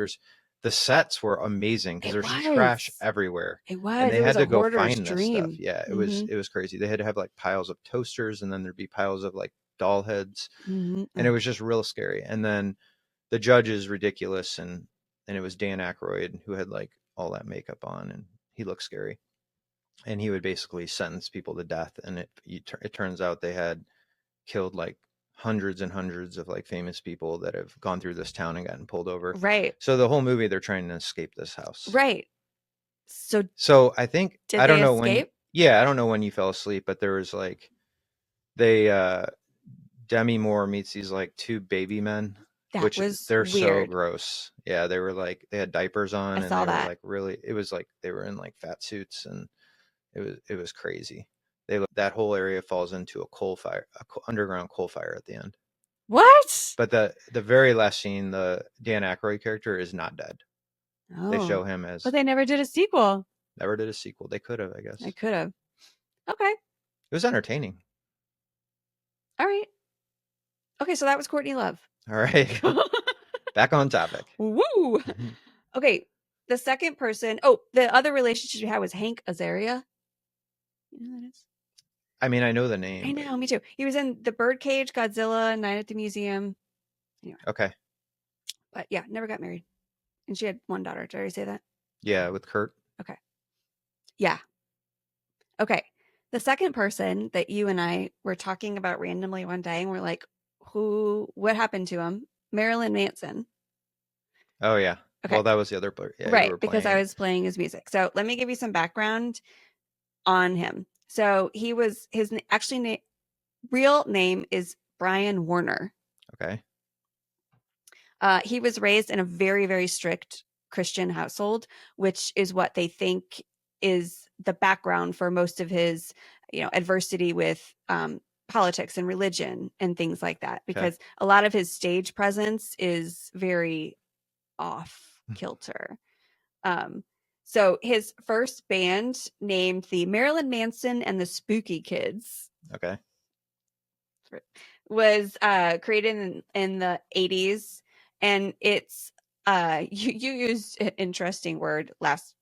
Speaker 2: The sets were amazing because
Speaker 1: It
Speaker 2: there's trash
Speaker 1: was.
Speaker 2: everywhere,
Speaker 1: It
Speaker 2: and
Speaker 1: was.
Speaker 2: they
Speaker 1: It was
Speaker 2: had
Speaker 1: a
Speaker 2: to go
Speaker 1: hoarder's
Speaker 2: find this stuff.
Speaker 1: dream.
Speaker 2: Yeah,
Speaker 1: Mm-hmm.
Speaker 2: it was crazy. They had to have like piles of toasters, and then there'd be piles of like doll heads,
Speaker 1: Mm-hmm.
Speaker 2: and it was just real scary. And then the judge is ridiculous, and it was Dan Aykroyd who had like all that makeup on, and he looked scary. And he would basically sentence people to death, and it turns out they had killed like hundreds and hundreds of like famous people that have gone through this town and gotten pulled over.
Speaker 1: Right.
Speaker 2: So the whole movie they're trying to escape this house.
Speaker 1: Right. So
Speaker 2: So I think
Speaker 1: did
Speaker 2: I
Speaker 1: they
Speaker 2: don't know when
Speaker 1: escape?
Speaker 2: yeah, I don't know when you fell asleep, but there was like they Demi Moore meets these like two baby men,
Speaker 1: That
Speaker 2: which
Speaker 1: was
Speaker 2: they're so
Speaker 1: weird.
Speaker 2: gross. Yeah, they were like they had diapers
Speaker 1: I
Speaker 2: on and
Speaker 1: saw
Speaker 2: they were
Speaker 1: that.
Speaker 2: like really it was like they were in like fat suits and it was crazy. That whole area falls into a coal fire, underground coal fire at the end.
Speaker 1: What?
Speaker 2: But the very last scene, the Dan Aykroyd character is not dead. They
Speaker 1: Oh.
Speaker 2: show him
Speaker 1: But
Speaker 2: as
Speaker 1: they never did a sequel.
Speaker 2: never did a sequel. They could have, I
Speaker 1: I
Speaker 2: guess.
Speaker 1: could have. Okay.
Speaker 2: It was entertaining.
Speaker 1: All right. Okay, so that was Courtney Love.
Speaker 2: All right, back on topic.
Speaker 1: Woo! Okay, the second person. Oh, the other relationship we had was Hank Azaria. You know who that is?
Speaker 2: I mean, I know the
Speaker 1: I
Speaker 2: name, but
Speaker 1: know, me too. He was in The Birdcage, Godzilla, Night at the Museum. Anyway,
Speaker 2: okay,
Speaker 1: but yeah, never got married. And she had one daughter. Did I already say that?
Speaker 2: yeah, with Kurt.
Speaker 1: Okay. Yeah. Okay. The second person that you and I were talking about randomly one day, and we're like, what happened to him? Marilyn Manson.
Speaker 2: Oh yeah.
Speaker 1: Okay.
Speaker 2: Well, that was the other part. Yeah, you
Speaker 1: Right.
Speaker 2: were
Speaker 1: Because
Speaker 2: playing
Speaker 1: I
Speaker 2: it.
Speaker 1: was playing his music. So let me give you some background on him. So he was real name is Brian Warner.
Speaker 2: Okay.
Speaker 1: He was raised in a very, very strict Christian household, which is what they think is the background for most of his, adversity with politics and religion and things like that.
Speaker 2: Okay.
Speaker 1: Because a lot of his stage presence is very off kilter. Um, so his first band, named the Marilyn Manson and the Spooky Kids,
Speaker 2: Okay.
Speaker 1: was created in the 80s, and it's you used an interesting word last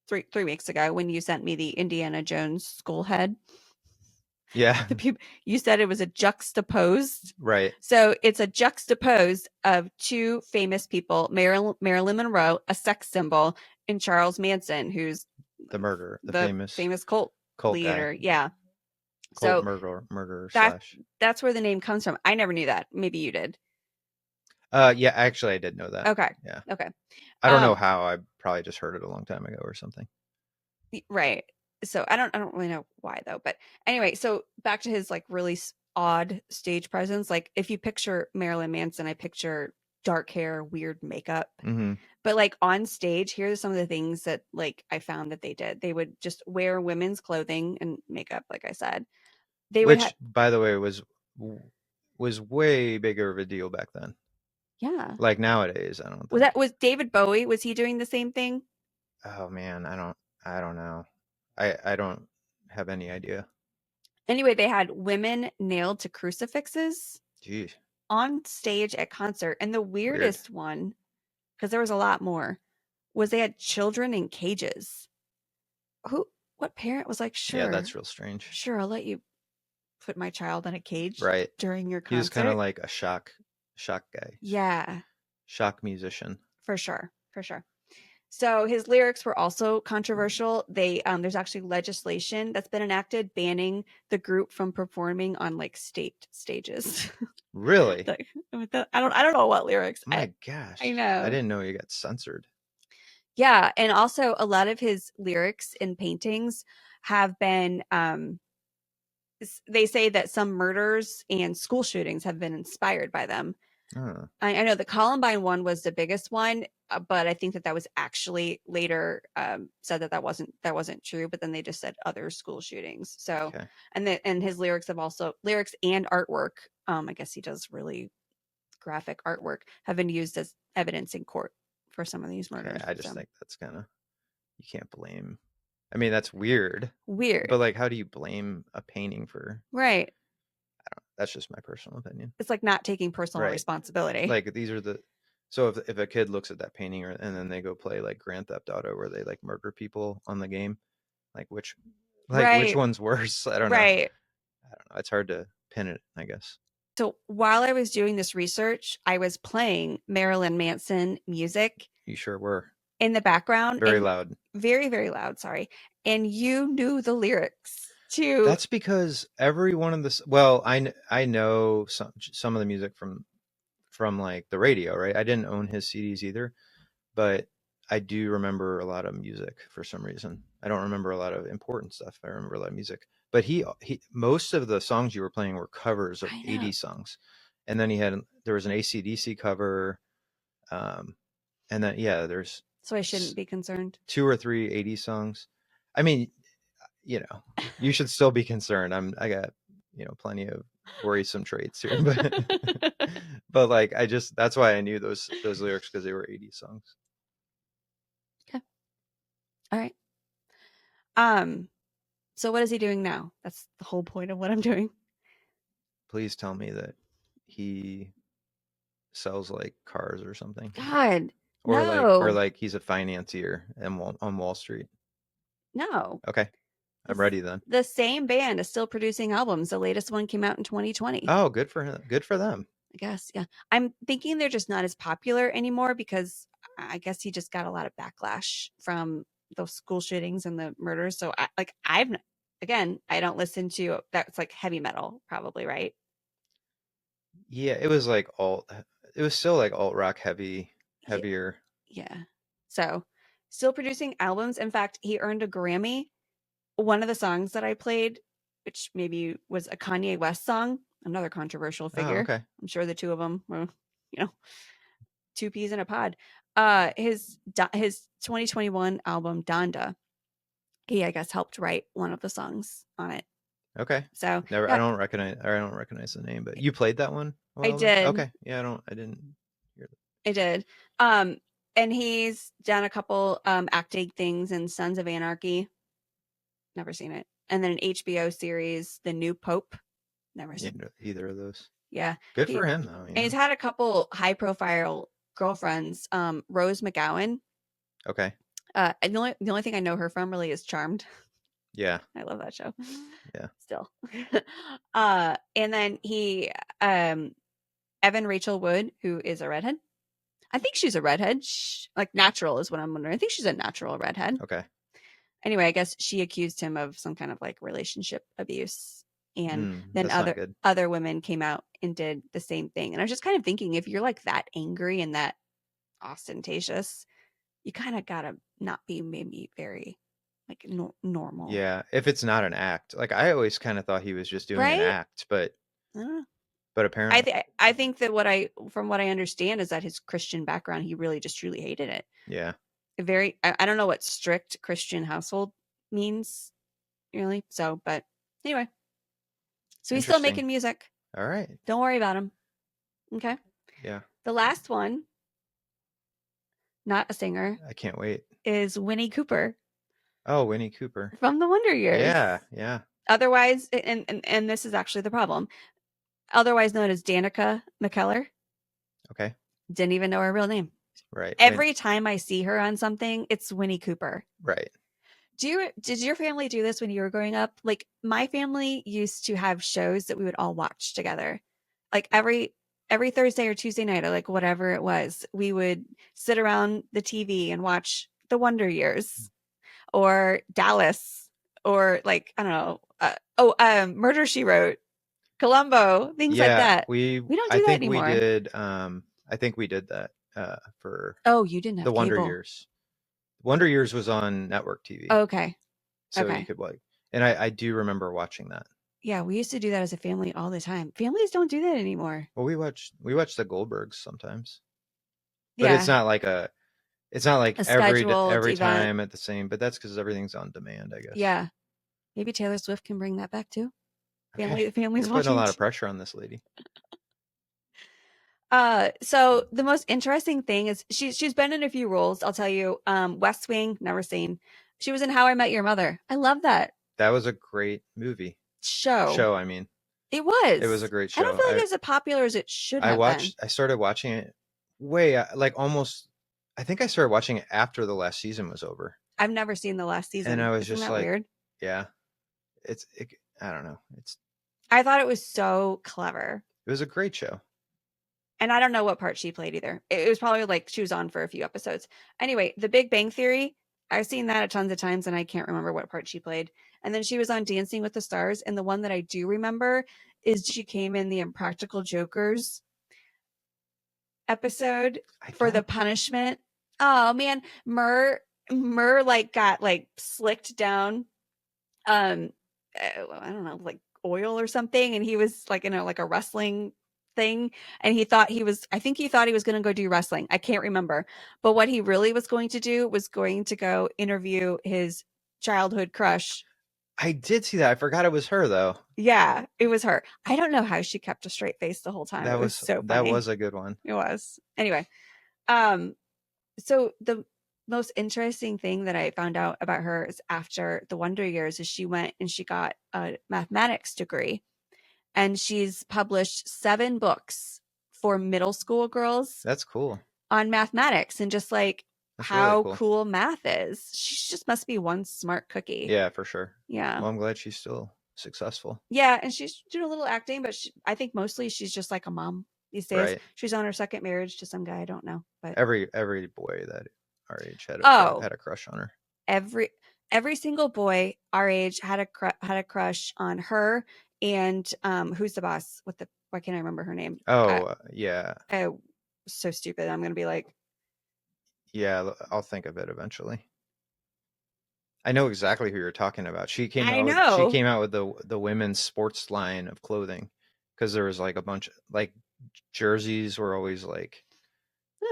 Speaker 1: three weeks ago when you sent me the Indiana Jones skull head.
Speaker 2: Yeah.
Speaker 1: You said it was a juxtaposed.
Speaker 2: Right.
Speaker 1: So it's a juxtaposed of two famous people, Marilyn Monroe, a sex symbol, and Charles Manson, who's
Speaker 2: The murderer, the
Speaker 1: the
Speaker 2: famous
Speaker 1: famous cult
Speaker 2: guy,
Speaker 1: leader. Yeah.
Speaker 2: cult
Speaker 1: So
Speaker 2: murderer
Speaker 1: that
Speaker 2: slash.
Speaker 1: that's where the name comes from. I never knew that. Maybe you did.
Speaker 2: Yeah, actually, I did know that.
Speaker 1: Okay.
Speaker 2: Yeah.
Speaker 1: Okay.
Speaker 2: I don't know how. I probably just heard it a long time ago or something.
Speaker 1: Right. So I don't really know why though. But anyway, so back to his like really odd stage presence. Like if you picture Marilyn Manson, I picture dark hair, weird makeup.
Speaker 2: Mm-hmm.
Speaker 1: But like on stage, here are some of the things that like I found that they did. They would just wear women's clothing and makeup, like I said. They would have
Speaker 2: Which, by the way, was way bigger of a deal back then.
Speaker 1: yeah.
Speaker 2: Like nowadays, I don't think.
Speaker 1: Was David Bowie, was he doing the same thing?
Speaker 2: Oh man, I don't know. I don't have any idea.
Speaker 1: Anyway, they had women nailed to crucifixes
Speaker 2: Geez,
Speaker 1: on stage at concert. And the
Speaker 2: weird.
Speaker 1: weirdest one, because there was a lot more, was they had children in cages. What parent was like,
Speaker 2: Yeah,
Speaker 1: sure,
Speaker 2: that's real strange.
Speaker 1: sure, I'll let you put my child in a cage
Speaker 2: Right.
Speaker 1: during your
Speaker 2: He was kind of
Speaker 1: concert?
Speaker 2: like a shock guy,
Speaker 1: Yeah,
Speaker 2: shock musician.
Speaker 1: for sure, for sure. So his lyrics were also controversial. There's actually legislation that's been enacted banning the group from performing on like state stages.
Speaker 2: Really?
Speaker 1: I don't know what lyrics. I
Speaker 2: My
Speaker 1: I
Speaker 2: gosh, I
Speaker 1: know.
Speaker 2: didn't know he got censored.
Speaker 1: Yeah, and also a lot of his lyrics and paintings have been they say that some murders and school shootings have been inspired by them.
Speaker 2: Oh,
Speaker 1: I know the Columbine one was the biggest one. but I think that that was actually later said that that wasn't true. But then they just said other school shootings. So
Speaker 2: Okay.
Speaker 1: and his lyrics have also lyrics and artwork. I guess he does really graphic artwork have been used as evidence in court for some of these
Speaker 2: Okay.
Speaker 1: murders.
Speaker 2: I just
Speaker 1: So
Speaker 2: think that's kind of, you can't blame. I mean, that's weird,
Speaker 1: weird,
Speaker 2: but like, how do you blame a painting for?
Speaker 1: right?
Speaker 2: That's just my personal opinion.
Speaker 1: It's like not taking personal
Speaker 2: Right.
Speaker 1: responsibility.
Speaker 2: Like these are the, so if a kid looks at that painting and then they go play like Grand Theft Auto where they like murder people on the game, like which
Speaker 1: Right,
Speaker 2: one's worse? I don't know.
Speaker 1: right.
Speaker 2: I don't know. It's hard to pin it, I guess.
Speaker 1: So while I was doing this research, I was playing Marilyn Manson music
Speaker 2: You sure were.
Speaker 1: in the background
Speaker 2: Very
Speaker 1: and
Speaker 2: loud.
Speaker 1: very, very loud, sorry. And you knew the lyrics to
Speaker 2: That's because every one of this, well, I know some of the music from like the radio, right? I didn't own his CDs either, but I do remember a lot of music for some reason. I don't remember a lot of important stuff. I remember a lot of music. But he most of the songs you were playing were covers of
Speaker 1: I know.
Speaker 2: 80s songs. And then there was an AC/DC cover. Um, and then, yeah, there's
Speaker 1: So I shouldn't be concerned.
Speaker 2: 2 or 3 80s songs. I mean, you should still be concerned. I got, plenty of worrisome traits here, but but like that's why I knew those lyrics because they were 80s songs.
Speaker 1: Okay. All right. Um, so what is he doing now? That's the whole point of what I'm doing.
Speaker 2: Please tell me that he sells like cars or something,
Speaker 1: God,
Speaker 2: or
Speaker 1: no,
Speaker 2: like he's a financier on Wall Street.
Speaker 1: no.
Speaker 2: Okay, I'm
Speaker 1: This,
Speaker 2: ready then.
Speaker 1: the same band is still producing albums. The latest one came out in 2020.
Speaker 2: Oh, good for him. Good for them.
Speaker 1: I guess, yeah. I'm thinking they're just not as popular anymore because I guess he just got a lot of backlash from those school shootings and the murders. So again, I don't listen to that's like heavy metal, probably, right?
Speaker 2: Yeah, it was like alt. It was still like alt rock
Speaker 1: Yeah.
Speaker 2: heavier.
Speaker 1: Yeah. So still producing albums. In fact, he earned a Grammy. One of the songs that I played, which maybe was a Kanye West song, another controversial
Speaker 2: Oh,
Speaker 1: figure.
Speaker 2: okay.
Speaker 1: I'm sure the two of them were, you know, two peas in a pod. His 2021 album Donda, he I guess helped write one of the songs on it.
Speaker 2: Okay.
Speaker 1: So
Speaker 2: Never.
Speaker 1: yeah,
Speaker 2: I don't recognize the name, but you played that one a
Speaker 1: I
Speaker 2: while back.
Speaker 1: did.
Speaker 2: Okay. Yeah, I didn't hear
Speaker 1: I did. Um, and he's done a couple acting things in Sons of Anarchy. Never seen it. And then an HBO series, The New Pope. Never seen.
Speaker 2: either of those.
Speaker 1: Yeah,
Speaker 2: Good
Speaker 1: he
Speaker 2: for him though.
Speaker 1: and he's had a couple high profile girlfriends. Rose McGowan.
Speaker 2: Okay.
Speaker 1: And the only thing I know her from really is Charmed.
Speaker 2: Yeah.
Speaker 1: I love that show.
Speaker 2: Yeah.
Speaker 1: Still. And then he Evan Rachel Wood, who is a redhead. I think she's a redhead. Like natural is what I'm wondering. I think she's a natural redhead.
Speaker 2: Okay.
Speaker 1: Anyway, I guess she accused him of some kind of like relationship abuse. And then
Speaker 2: That's not good.
Speaker 1: other women came out and did the same thing. And I was just kind of thinking if you're like that angry and that ostentatious, you kind of gotta not be maybe very like normal,
Speaker 2: Yeah. If it's not an act, like I always kind of thought he was just doing an
Speaker 1: right?
Speaker 2: act, but
Speaker 1: I don't know.
Speaker 2: apparently,
Speaker 1: I think that from what I understand is that his Christian background, he really just truly hated it.
Speaker 2: yeah.
Speaker 1: I don't know what strict Christian household means really. So, but anyway, so he's still
Speaker 2: Interesting.
Speaker 1: making music.
Speaker 2: All right.
Speaker 1: Don't worry about him. Okay.
Speaker 2: Yeah.
Speaker 1: The last one, not a singer,
Speaker 2: I can't wait.
Speaker 1: is Winnie Cooper
Speaker 2: Oh, Winnie Cooper.
Speaker 1: from the Wonder Years.
Speaker 2: Yeah. Yeah.
Speaker 1: Otherwise, and this is actually the problem. Otherwise known as Danica McKellar.
Speaker 2: Okay.
Speaker 1: Didn't even know her real name.
Speaker 2: Right.
Speaker 1: Every time I see her on something, it's Winnie Cooper.
Speaker 2: Right.
Speaker 1: Did your family do this when you were growing up? Like my family used to have shows that we would all watch together. Like every Thursday or Tuesday night or like whatever it was, we would sit around the TV and watch The Wonder Years or Dallas or like I don't know. Murder She Wrote, Columbo, things like
Speaker 2: Yeah.
Speaker 1: that. We don't
Speaker 2: I
Speaker 1: do that
Speaker 2: think we
Speaker 1: anymore.
Speaker 2: did. I think we did that for
Speaker 1: Oh, you didn't
Speaker 2: the
Speaker 1: have
Speaker 2: Wonder
Speaker 1: cable.
Speaker 2: Years. Wonder Years was on network TV,
Speaker 1: Okay.
Speaker 2: so you
Speaker 1: Okay.
Speaker 2: could like, and I do remember watching that.
Speaker 1: Yeah, we used to do that as a family all the time. Families don't do that anymore.
Speaker 2: Well, we watched the Goldbergs sometimes, but it's
Speaker 1: Yeah.
Speaker 2: not like a. It's not like
Speaker 1: a scheduled
Speaker 2: every
Speaker 1: event.
Speaker 2: time at the same, but that's because everything's on demand, I guess.
Speaker 1: Yeah. Maybe Taylor Swift can bring that back too.
Speaker 2: Okay,
Speaker 1: Families
Speaker 2: you're putting a
Speaker 1: watching.
Speaker 2: lot of pressure on this lady.
Speaker 1: So the most interesting thing is she's been in a few roles. I'll tell you. West Wing, never seen. She was in How I Met Your Mother. I love that
Speaker 2: That was a great movie
Speaker 1: show.
Speaker 2: show. I mean,
Speaker 1: It
Speaker 2: it was a
Speaker 1: was.
Speaker 2: great
Speaker 1: I don't
Speaker 2: show.
Speaker 1: feel like it was as popular as it should have been.
Speaker 2: I started watching it way like almost. I think I started watching it after the last season was over,
Speaker 1: I've never seen the last
Speaker 2: and I
Speaker 1: season.
Speaker 2: was
Speaker 1: Isn't
Speaker 2: just
Speaker 1: that
Speaker 2: like,
Speaker 1: weird?
Speaker 2: yeah, I don't know.
Speaker 1: I thought it was so clever.
Speaker 2: It was a great show.
Speaker 1: And I don't know what part she played either. It was probably like she was on for a few episodes. Anyway, The Big Bang Theory, I've seen that a tons of times and I can't remember what part she played. And then she was on Dancing with the Stars. And the one that I do remember is she came in the Impractical Jokers episode
Speaker 2: I
Speaker 1: for the
Speaker 2: don't.
Speaker 1: punishment. Oh man, Mur like got like slicked down I don't know, like oil or something, and he was like in a like a wrestling thing, and I think he thought he was going to go do wrestling. I can't remember, but what he really was going to do was going to go interview his childhood crush.
Speaker 2: I did see that. I forgot it was her though.
Speaker 1: Yeah, it was her. I don't know how she kept a straight face the whole time. It was so
Speaker 2: That
Speaker 1: funny.
Speaker 2: was a good one.
Speaker 1: It was. Anyway, um so the most interesting thing that I found out about her is after the Wonder Years is she went and she got a mathematics degree, and she's published 7 books for middle school girls
Speaker 2: That's cool.
Speaker 1: on mathematics and just like
Speaker 2: That's really
Speaker 1: how
Speaker 2: cool.
Speaker 1: cool math is. She just must be one smart cookie.
Speaker 2: Yeah, for sure.
Speaker 1: Yeah.
Speaker 2: Well, I'm glad she's still successful.
Speaker 1: Yeah, and she's doing a little acting, but I think mostly she's just like a mom these days.
Speaker 2: Right.
Speaker 1: She's on her second marriage to some guy I don't know, but
Speaker 2: Every boy that our age
Speaker 1: oh,
Speaker 2: had a crush on her.
Speaker 1: every single boy our age had a crush on her. And who's the boss? Why can't I remember her name?
Speaker 2: Oh, yeah.
Speaker 1: Oh, so stupid. I'm gonna be like,
Speaker 2: Yeah, I'll think of it eventually. I know exactly who you're talking about.
Speaker 1: I know.
Speaker 2: Came out with the women's sports line of clothing because there was like a bunch of like jerseys were always like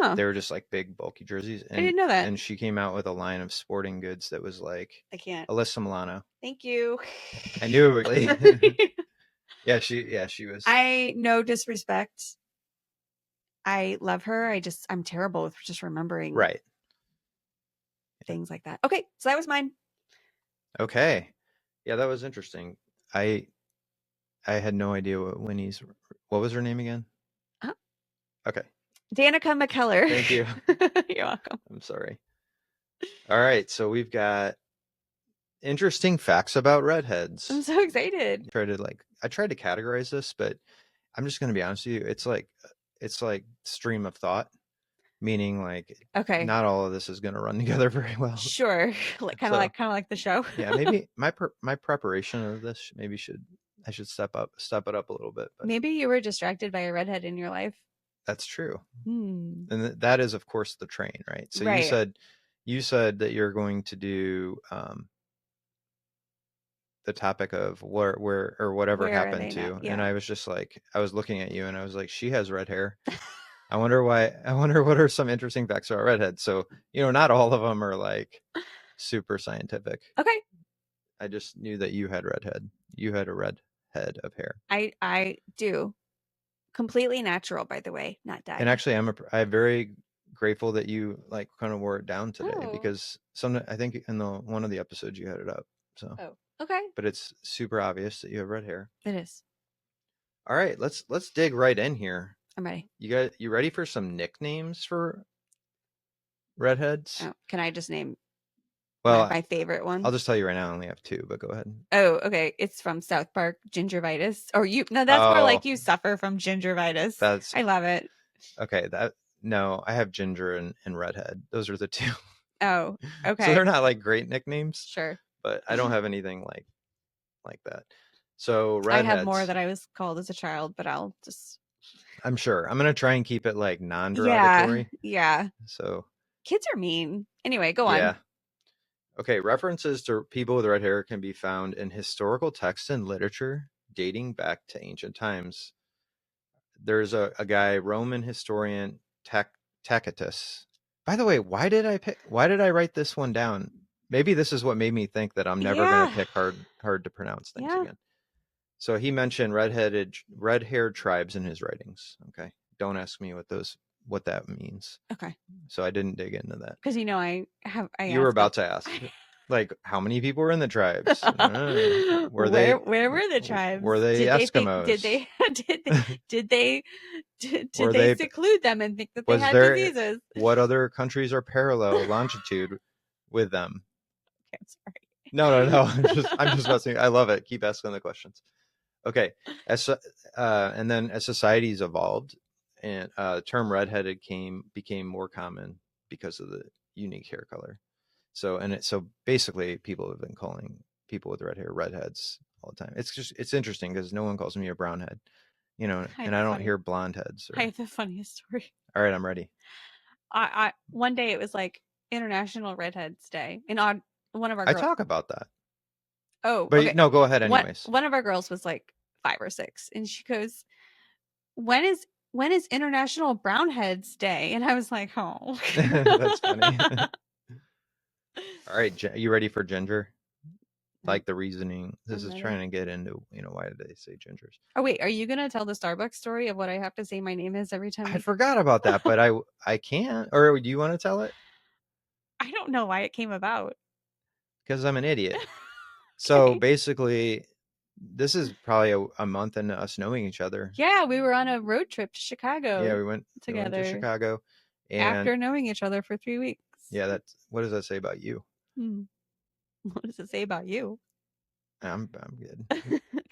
Speaker 1: Oh,
Speaker 2: they were just like big bulky jerseys
Speaker 1: I didn't know that.
Speaker 2: and she came out with a line of sporting goods that was like
Speaker 1: I can't.
Speaker 2: Alyssa Milano.
Speaker 1: Thank you.
Speaker 2: I knew it would. Yeah, she was.
Speaker 1: I no disrespect. I love her. I'm terrible with just remembering
Speaker 2: Right.
Speaker 1: things like that. Okay, so that was mine.
Speaker 2: Okay. Yeah, that was interesting. I had no idea what Winnie's. What was her name again?
Speaker 1: Uh,
Speaker 2: Okay.
Speaker 1: Danica McKellar.
Speaker 2: Thank you.
Speaker 1: You're welcome.
Speaker 2: I'm sorry. All right, so we've got interesting facts about redheads.
Speaker 1: I'm so excited.
Speaker 2: I tried to categorize this, but I'm just going to be honest with you. It's like stream of thought, meaning like
Speaker 1: Okay.
Speaker 2: not all of this is going to run together very well.
Speaker 1: Sure. Kind of like the show.
Speaker 2: Yeah, maybe my preparation of this I should step it up a little bit. But
Speaker 1: maybe you were distracted by a redhead in your life.
Speaker 2: that's true.
Speaker 1: Hmm.
Speaker 2: And that is of course the train, right? So
Speaker 1: right.
Speaker 2: you said that you're going to do the topic of where or whatever
Speaker 1: Where are
Speaker 2: happened
Speaker 1: they now?
Speaker 2: to,
Speaker 1: Yeah.
Speaker 2: and I was just like I was looking at you and I was like she has red hair. I wonder what are some interesting facts about redheads. So, not all of them are like super scientific.
Speaker 1: Okay.
Speaker 2: I just knew that you had a red head of hair.
Speaker 1: I do. Completely natural, by the way, not dyed.
Speaker 2: And actually I'm very grateful that you like kind of wore it down today
Speaker 1: Oh.
Speaker 2: because I think in one of the episodes you had it up. So.
Speaker 1: Oh. Okay.
Speaker 2: But it's super obvious that you have red hair.
Speaker 1: It is.
Speaker 2: All right, let's dig right in here.
Speaker 1: I'm ready.
Speaker 2: You ready for some nicknames for redheads?
Speaker 1: Oh, can I just name
Speaker 2: my
Speaker 1: favorite one?
Speaker 2: I'll just tell you right now I only have 2, but go ahead.
Speaker 1: Oh, okay. It's from South Park, gingivitis. Or that's more like you suffer from gingivitis. I love it.
Speaker 2: Okay, no, I have Ginger and Redhead. Those are the 2.
Speaker 1: Oh, okay.
Speaker 2: So they're not like great nicknames.
Speaker 1: Sure.
Speaker 2: But I don't have anything like that. So redheads.
Speaker 1: I have more that I was called as a child, but
Speaker 2: I'm sure. I'm gonna try and keep it like non-derogatory.
Speaker 1: Yeah.
Speaker 2: So
Speaker 1: kids are mean. Anyway, go on. Yeah.
Speaker 2: Okay, references to people with red hair can be found in historical texts and literature dating back to ancient times. There's a guy, Roman historian Tacitus. By the way, why did I write this one down? Maybe this is what made me think that I'm never going to
Speaker 1: Yeah.
Speaker 2: pick hard to pronounce things
Speaker 1: Yeah.
Speaker 2: again. So he mentioned red-haired tribes in his writings. Okay. Don't ask me what that means.
Speaker 1: Okay.
Speaker 2: So I didn't dig into that.
Speaker 1: Because I
Speaker 2: You were
Speaker 1: asked them.
Speaker 2: about to ask, like, how many people were in the tribes? Were they
Speaker 1: Where were the tribes?
Speaker 2: were they
Speaker 1: Did they think did
Speaker 2: Eskimos?
Speaker 1: they did they did
Speaker 2: Were
Speaker 1: they
Speaker 2: they
Speaker 1: seclude them and think that they
Speaker 2: was
Speaker 1: had
Speaker 2: there
Speaker 1: diseases?
Speaker 2: what other countries are parallel longitude with them?
Speaker 1: Okay, I'm sorry.
Speaker 2: No. I'm just messing. I love it. Keep asking the questions. Okay. And then as societies evolved, and the term redheaded became more common because of the unique hair color. So basically, people have been calling people with red hair redheads all the time. It's interesting because no one calls me a brown head,
Speaker 1: I have
Speaker 2: and I
Speaker 1: the
Speaker 2: don't
Speaker 1: funny
Speaker 2: hear blonde heads.
Speaker 1: I have the funniest story.
Speaker 2: All right, I'm ready.
Speaker 1: I one day it was like International Redheads Day, and on one of our
Speaker 2: I
Speaker 1: girls.
Speaker 2: talk about that,
Speaker 1: Oh,
Speaker 2: but
Speaker 1: okay.
Speaker 2: no, go ahead
Speaker 1: What
Speaker 2: anyways.
Speaker 1: one of our girls was like 5 or 6, and she goes, "When is International Brownheads Day?" And I was like, "Oh,
Speaker 2: That's funny. All right, you ready for ginger?
Speaker 1: I'm,
Speaker 2: Like the reasoning. This
Speaker 1: I'm
Speaker 2: is
Speaker 1: ready."
Speaker 2: trying to get into, why did they say gingers?
Speaker 1: Oh wait, are you gonna tell the Starbucks story of what I have to say my name is every time
Speaker 2: I
Speaker 1: we?
Speaker 2: forgot about that, but I can't. Or do you want to tell it?
Speaker 1: I don't know why it came about.
Speaker 2: Because I'm an idiot. So
Speaker 1: Okay.
Speaker 2: basically, this is probably a month into us knowing each other.
Speaker 1: Yeah, we were on a road trip to
Speaker 2: Yeah,
Speaker 1: Chicago
Speaker 2: we went to
Speaker 1: together
Speaker 2: Chicago, and
Speaker 1: after knowing each other for 3 weeks.
Speaker 2: yeah, that's what does that say about you?
Speaker 1: Hmm. What does it say about you?
Speaker 2: I'm good.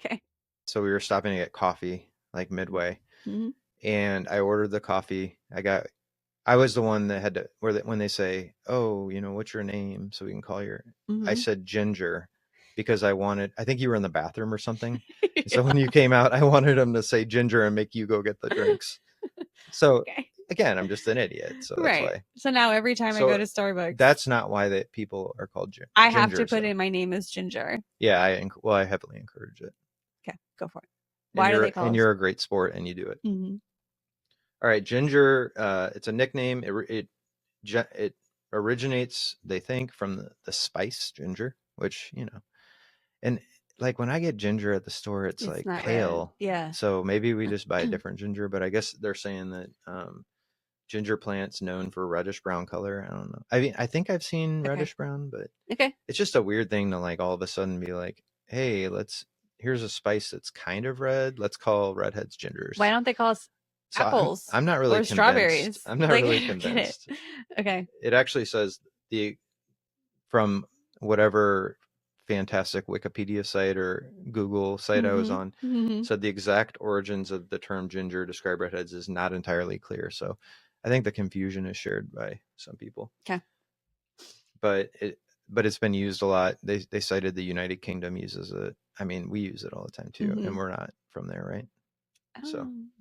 Speaker 1: Okay.
Speaker 2: So we were stopping to get coffee like midway,
Speaker 1: Hmm.
Speaker 2: and I ordered the coffee. I was the one that had to when they say, "Oh, what's your name?" so we can call your. I
Speaker 1: Hmm.
Speaker 2: said Ginger because I think you were in the bathroom or something. And so
Speaker 1: Yeah.
Speaker 2: when you came out, I wanted them to say Ginger and make you go get the drinks. So
Speaker 1: Okay.
Speaker 2: again, I'm just an idiot, so that's
Speaker 1: Right.
Speaker 2: why.
Speaker 1: So now every time I go
Speaker 2: So
Speaker 1: to Starbucks,
Speaker 2: that's not why that people are called
Speaker 1: I have to
Speaker 2: gingers,
Speaker 1: put
Speaker 2: though.
Speaker 1: in my name as Ginger.
Speaker 2: Yeah, I heavily encourage it,
Speaker 1: Okay, go for it.
Speaker 2: and
Speaker 1: Why do they call us?
Speaker 2: you're a great sport, and you do it.
Speaker 1: Hmm.
Speaker 2: All right, Ginger. It's a nickname. It originates, they think, from the spice ginger, which and like when I get ginger at the store, it's
Speaker 1: It's
Speaker 2: like
Speaker 1: not red.
Speaker 2: pale.
Speaker 1: Yeah.
Speaker 2: So maybe we just buy a different ginger. But I guess they're saying that ginger plants known for reddish brown color. I don't know. I mean, I think I've seen
Speaker 1: Okay.
Speaker 2: reddish brown, but
Speaker 1: Okay.
Speaker 2: it's just a weird thing to like all of a sudden be like, hey, here's a spice that's kind of red. Let's call redheads
Speaker 1: Why
Speaker 2: gingers.
Speaker 1: don't they call us
Speaker 2: So
Speaker 1: apples
Speaker 2: I'm not really
Speaker 1: or
Speaker 2: convinced.
Speaker 1: strawberries?
Speaker 2: I'm not
Speaker 1: Like,
Speaker 2: really
Speaker 1: I don't get it.
Speaker 2: convinced.
Speaker 1: Okay.
Speaker 2: It actually says the from whatever fantastic Wikipedia site or Google site I was
Speaker 1: Hmm.
Speaker 2: on,
Speaker 1: Hmm.
Speaker 2: said the exact origins of the term ginger to describe redheads is not entirely clear. So I think the confusion is shared by some people.
Speaker 1: Okay.
Speaker 2: But it's been used a lot. They cited the United Kingdom uses it. I mean, we use it all the time too,
Speaker 1: Hmm.
Speaker 2: and we're not from there, right? So
Speaker 1: Um,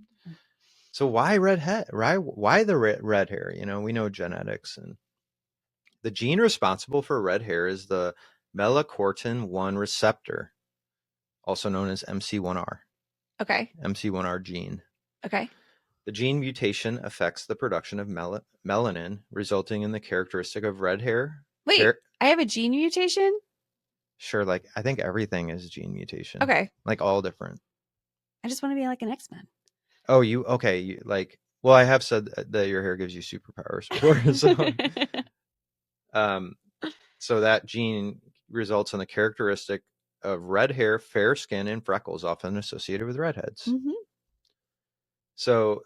Speaker 2: why redhead? Why the red hair? We know genetics, and the gene responsible for red hair is the melanocortin-1 receptor, also known as MC1R.
Speaker 1: okay.
Speaker 2: MC1R gene.
Speaker 1: Okay.
Speaker 2: The gene mutation affects the production of melanin, resulting in the characteristic of red hair.
Speaker 1: Wait, I have a gene mutation?
Speaker 2: Sure, like I think everything is gene mutation,
Speaker 1: Okay.
Speaker 2: like all different.
Speaker 1: I just want to be like an X-Men.
Speaker 2: Oh, you okay? Well, I have said that your hair gives you superpowers before, um, so that gene results in the characteristic of red hair, fair skin, and freckles, often associated with redheads.
Speaker 1: Hmm.
Speaker 2: So,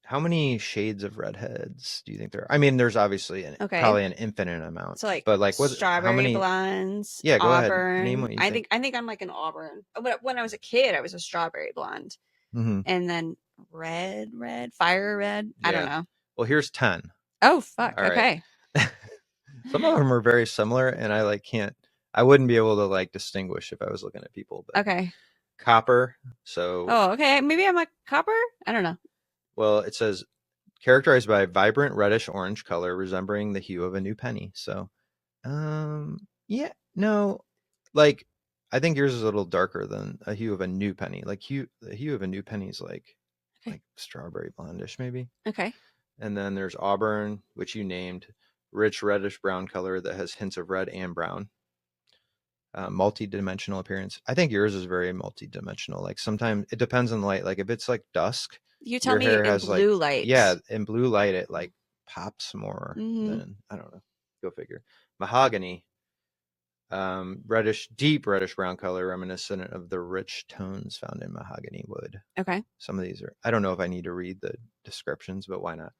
Speaker 2: how many shades of redheads do you think there are? I mean, there's obviously
Speaker 1: Okay.
Speaker 2: probably an infinite amount,
Speaker 1: So like
Speaker 2: but like, how
Speaker 1: strawberry
Speaker 2: many?
Speaker 1: blondes,
Speaker 2: Yeah, go ahead. Name
Speaker 1: auburn.
Speaker 2: what you
Speaker 1: I
Speaker 2: think.
Speaker 1: think I think I'm like an auburn. When I was a kid, I was a strawberry blonde,
Speaker 2: Hmm.
Speaker 1: and then red, fire red. I don't
Speaker 2: Yeah.
Speaker 1: know.
Speaker 2: Well, here's 10.
Speaker 1: Oh fuck.
Speaker 2: All right.
Speaker 1: Okay.
Speaker 2: Some of them are very similar, and I like can't. I wouldn't be able to like distinguish if I was looking at people. But
Speaker 1: Okay.
Speaker 2: copper. So,
Speaker 1: Oh, okay. Maybe I'm a copper. I don't know.
Speaker 2: well, it says characterized by vibrant reddish orange color resembling the hue of a new penny. So, yeah, no, like I think yours is a little darker than a hue of a new penny. The hue of a new penny is like
Speaker 1: Okay.
Speaker 2: strawberry blondish maybe.
Speaker 1: Okay.
Speaker 2: And then there's auburn, which you named, rich reddish brown color that has hints of red and brown. Multi-dimensional appearance. I think yours is very multi-dimensional. Like sometimes it depends on the light. Like if it's like dusk,
Speaker 1: You tell
Speaker 2: your
Speaker 1: me
Speaker 2: hair
Speaker 1: in
Speaker 2: has like,
Speaker 1: blue light.
Speaker 2: yeah, in blue light it like pops more than, I don't know. Go figure. Mahogany, reddish, deep reddish brown color, reminiscent of the rich tones found in mahogany wood.
Speaker 1: Okay.
Speaker 2: Some of these are, I don't know if I need to read the descriptions, but why not?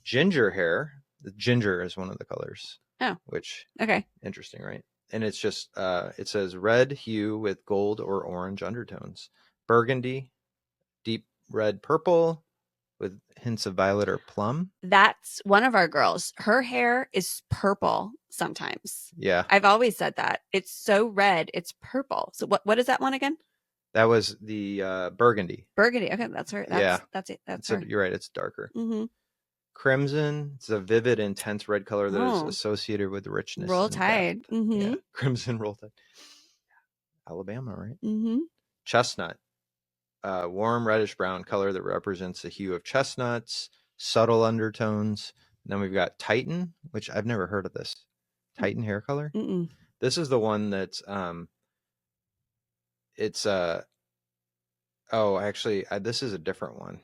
Speaker 2: Ginger hair. The ginger is one of the colors.
Speaker 1: Oh.
Speaker 2: Which,
Speaker 1: okay.
Speaker 2: Interesting, right? And it's just, it says red hue with gold or orange undertones. Burgundy, deep red purple with hints of violet or plum.
Speaker 1: That's one of our girls. Her hair is purple sometimes.
Speaker 2: Yeah.
Speaker 1: I've always said that. It's so red, it's purple. So what is that one again?
Speaker 2: That was the burgundy.
Speaker 1: Burgundy. Okay, that's her. That's it. That's her.
Speaker 2: You're right. It's darker. Crimson. It's a vivid, intense red color that is associated with richness.
Speaker 1: Roll Tide.
Speaker 2: Yeah. Crimson Roll Tide. Alabama, right? Chestnut. Warm reddish brown color that represents the hue of chestnuts, subtle undertones. And then we've got Titan, which I've never heard of this. Titan hair color. This is the one that's it's this is a different one.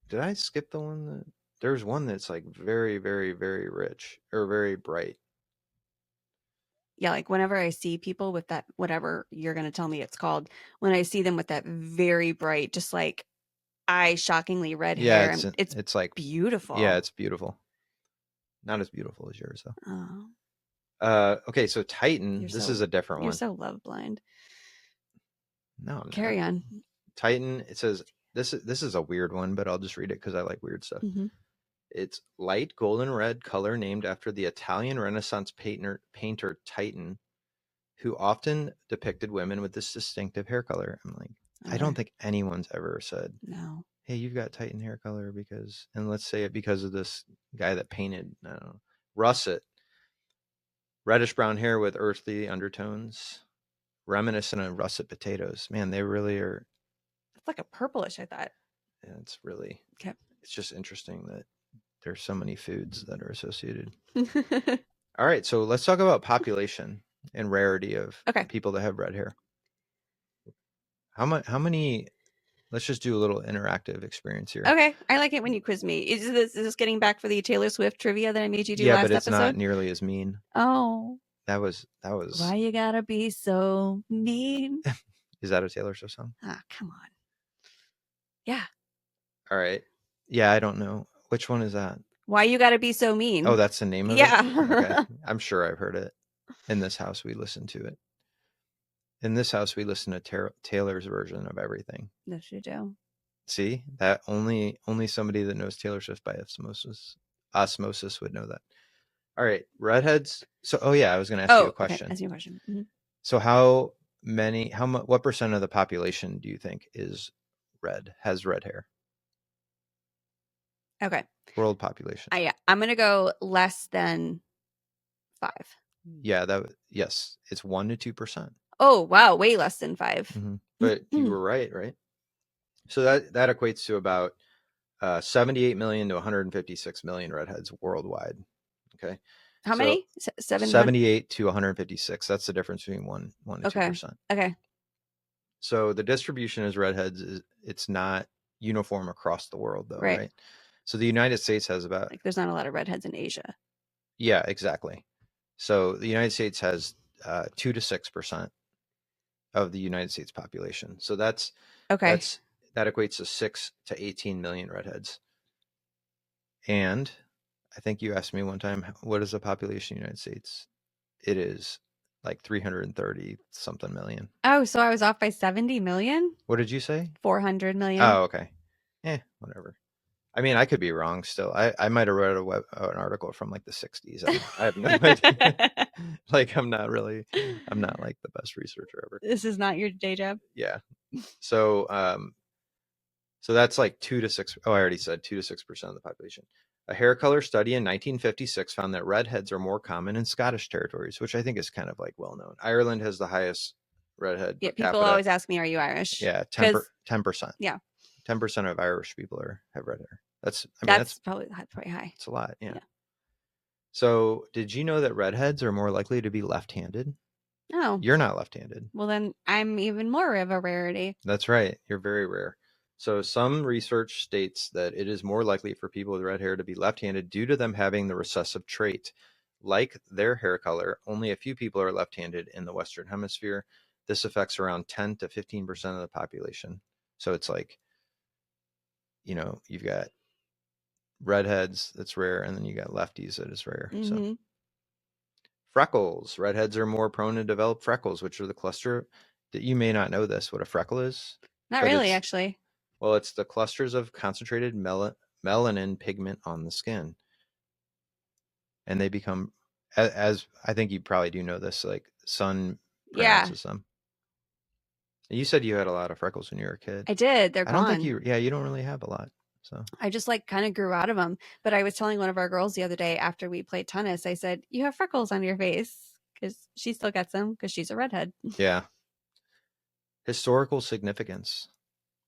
Speaker 2: Did I skip the one that there's one that's like very, very, very rich or very bright?
Speaker 1: Yeah, like whenever I see people with that, whatever you're going to tell me it's called, when I see them with that very bright, just like eye shockingly red hair, it's like beautiful.
Speaker 2: Yeah, it's beautiful. Not as beautiful as yours though. Oh. Okay, so Titan, this is a different one.
Speaker 1: You're so love blind.
Speaker 2: No, I'm
Speaker 1: Carry
Speaker 2: not.
Speaker 1: on.
Speaker 2: Titan, it says this is a weird one, but I'll just read it because I like weird stuff. It's light golden red color named after the Italian Renaissance painter Titan, who often depicted women with this distinctive hair color. I'm like, I don't think anyone's ever said,
Speaker 1: no,
Speaker 2: hey, you've got Titan hair color because, and let's say it because of this guy that painted, I don't know, russet, reddish brown hair with earthy undertones, reminiscent of russet potatoes. Man, they really are.
Speaker 1: It's like a purplish, I thought.
Speaker 2: Yeah, it's really, it's just interesting that there's so many foods that are associated. All right, so let's talk about population and rarity of people that have red hair. How many? Let's just do a little interactive experience here.
Speaker 1: Okay, I like it when you quiz me. Is this getting back for the Taylor Swift trivia that I made you do
Speaker 2: last
Speaker 1: episode?
Speaker 2: Yeah, but it's not nearly as mean.
Speaker 1: Oh,
Speaker 2: that was.
Speaker 1: Why you gotta be so mean?
Speaker 2: Is that a Taylor Swift song?
Speaker 1: Ah, come on. Yeah.
Speaker 2: All right. Yeah, I don't know. Which one is that?
Speaker 1: Why you gotta be so mean?
Speaker 2: Oh, that's the name of it? Okay. I'm sure I've heard it. In this house, we listen to it. In this house, we listen to Taylor's version of everything.
Speaker 1: Yes, you do.
Speaker 2: See? That only somebody that knows Taylor Swift by osmosis would know that. All right. Redheads. So, I was going to ask you a question.
Speaker 1: Okay. Ask me a question.
Speaker 2: So what percent of the population do you think has red hair?
Speaker 1: Okay.
Speaker 2: World population.
Speaker 1: I'm going to go less than 5.
Speaker 2: Yeah, yes, it's 1% to 2%.
Speaker 1: Oh, wow, way less than 5.
Speaker 2: But you were right? So that equates to about 78 million to 156 million redheads worldwide. Okay.
Speaker 1: How many?
Speaker 2: 78 to 156. That's the difference between 1% to 2%.
Speaker 1: Okay.
Speaker 2: So the distribution as redheads it's not uniform across the world though, right? So the United States has about
Speaker 1: there's not a lot of redheads in Asia.
Speaker 2: Yeah, exactly. So the United States has 2 to 6% of the United States population. So that equates to 6 to 18 million redheads. And I think you asked me one time, what is the population of the United States? It is like 330 something million.
Speaker 1: Oh, so I was off by 70 million?
Speaker 2: What did you say?
Speaker 1: 400 million.
Speaker 2: Oh, okay. Whatever. I mean, I could be wrong still. I might have read an article from like the 60s. I have no idea. Like, I'm not like the best researcher ever.
Speaker 1: This is not your day job?
Speaker 2: Yeah. So that's like 2 to 6. Oh, I already said 2 to 6% of the population. A hair color study in 1956 found that redheads are more common in Scottish territories, which I think is kind of like well known. Ireland has the highest redhead per capita.
Speaker 1: People always ask me, "Are you Irish?"
Speaker 2: Yeah, 10%.
Speaker 1: Yeah,
Speaker 2: 10% of Irish people have red hair. I mean,
Speaker 1: That's probably high.
Speaker 2: that's a lot. Yeah.
Speaker 1: Yeah.
Speaker 2: So, did you know that redheads are more likely to be left-handed?
Speaker 1: Oh,
Speaker 2: You're not left-handed.
Speaker 1: well then I'm even more of a rarity.
Speaker 2: That's right. You're very rare. So, some research states that it is more likely for people with red hair to be left-handed due to them having the recessive trait. Like their hair color, only a few people are left-handed in the Western Hemisphere. This affects around 10 to 15% of the population. So it's like, you've got redheads, that's rare, and then you got lefties, that is rare. So
Speaker 1: Mm-hmm.
Speaker 2: freckles. Redheads are more prone to develop freckles, which are the cluster that you may not know this, what a freckle is,
Speaker 1: Not
Speaker 2: but
Speaker 1: really, actually.
Speaker 2: it's the clusters of concentrated melanin pigment on the skin. And they become, as I think you probably do know this, like sun
Speaker 1: Yeah,
Speaker 2: pronounces them. You said you had a lot of freckles when you were a kid.
Speaker 1: I did. They're
Speaker 2: I don't think
Speaker 1: gone.
Speaker 2: you don't really have a lot. So,
Speaker 1: I just like kind of grew out of them. But I was telling one of our girls the other day after we played tennis, I said, "You have freckles on your face," because she still gets them because she's a redhead.
Speaker 2: yeah. Historical significance.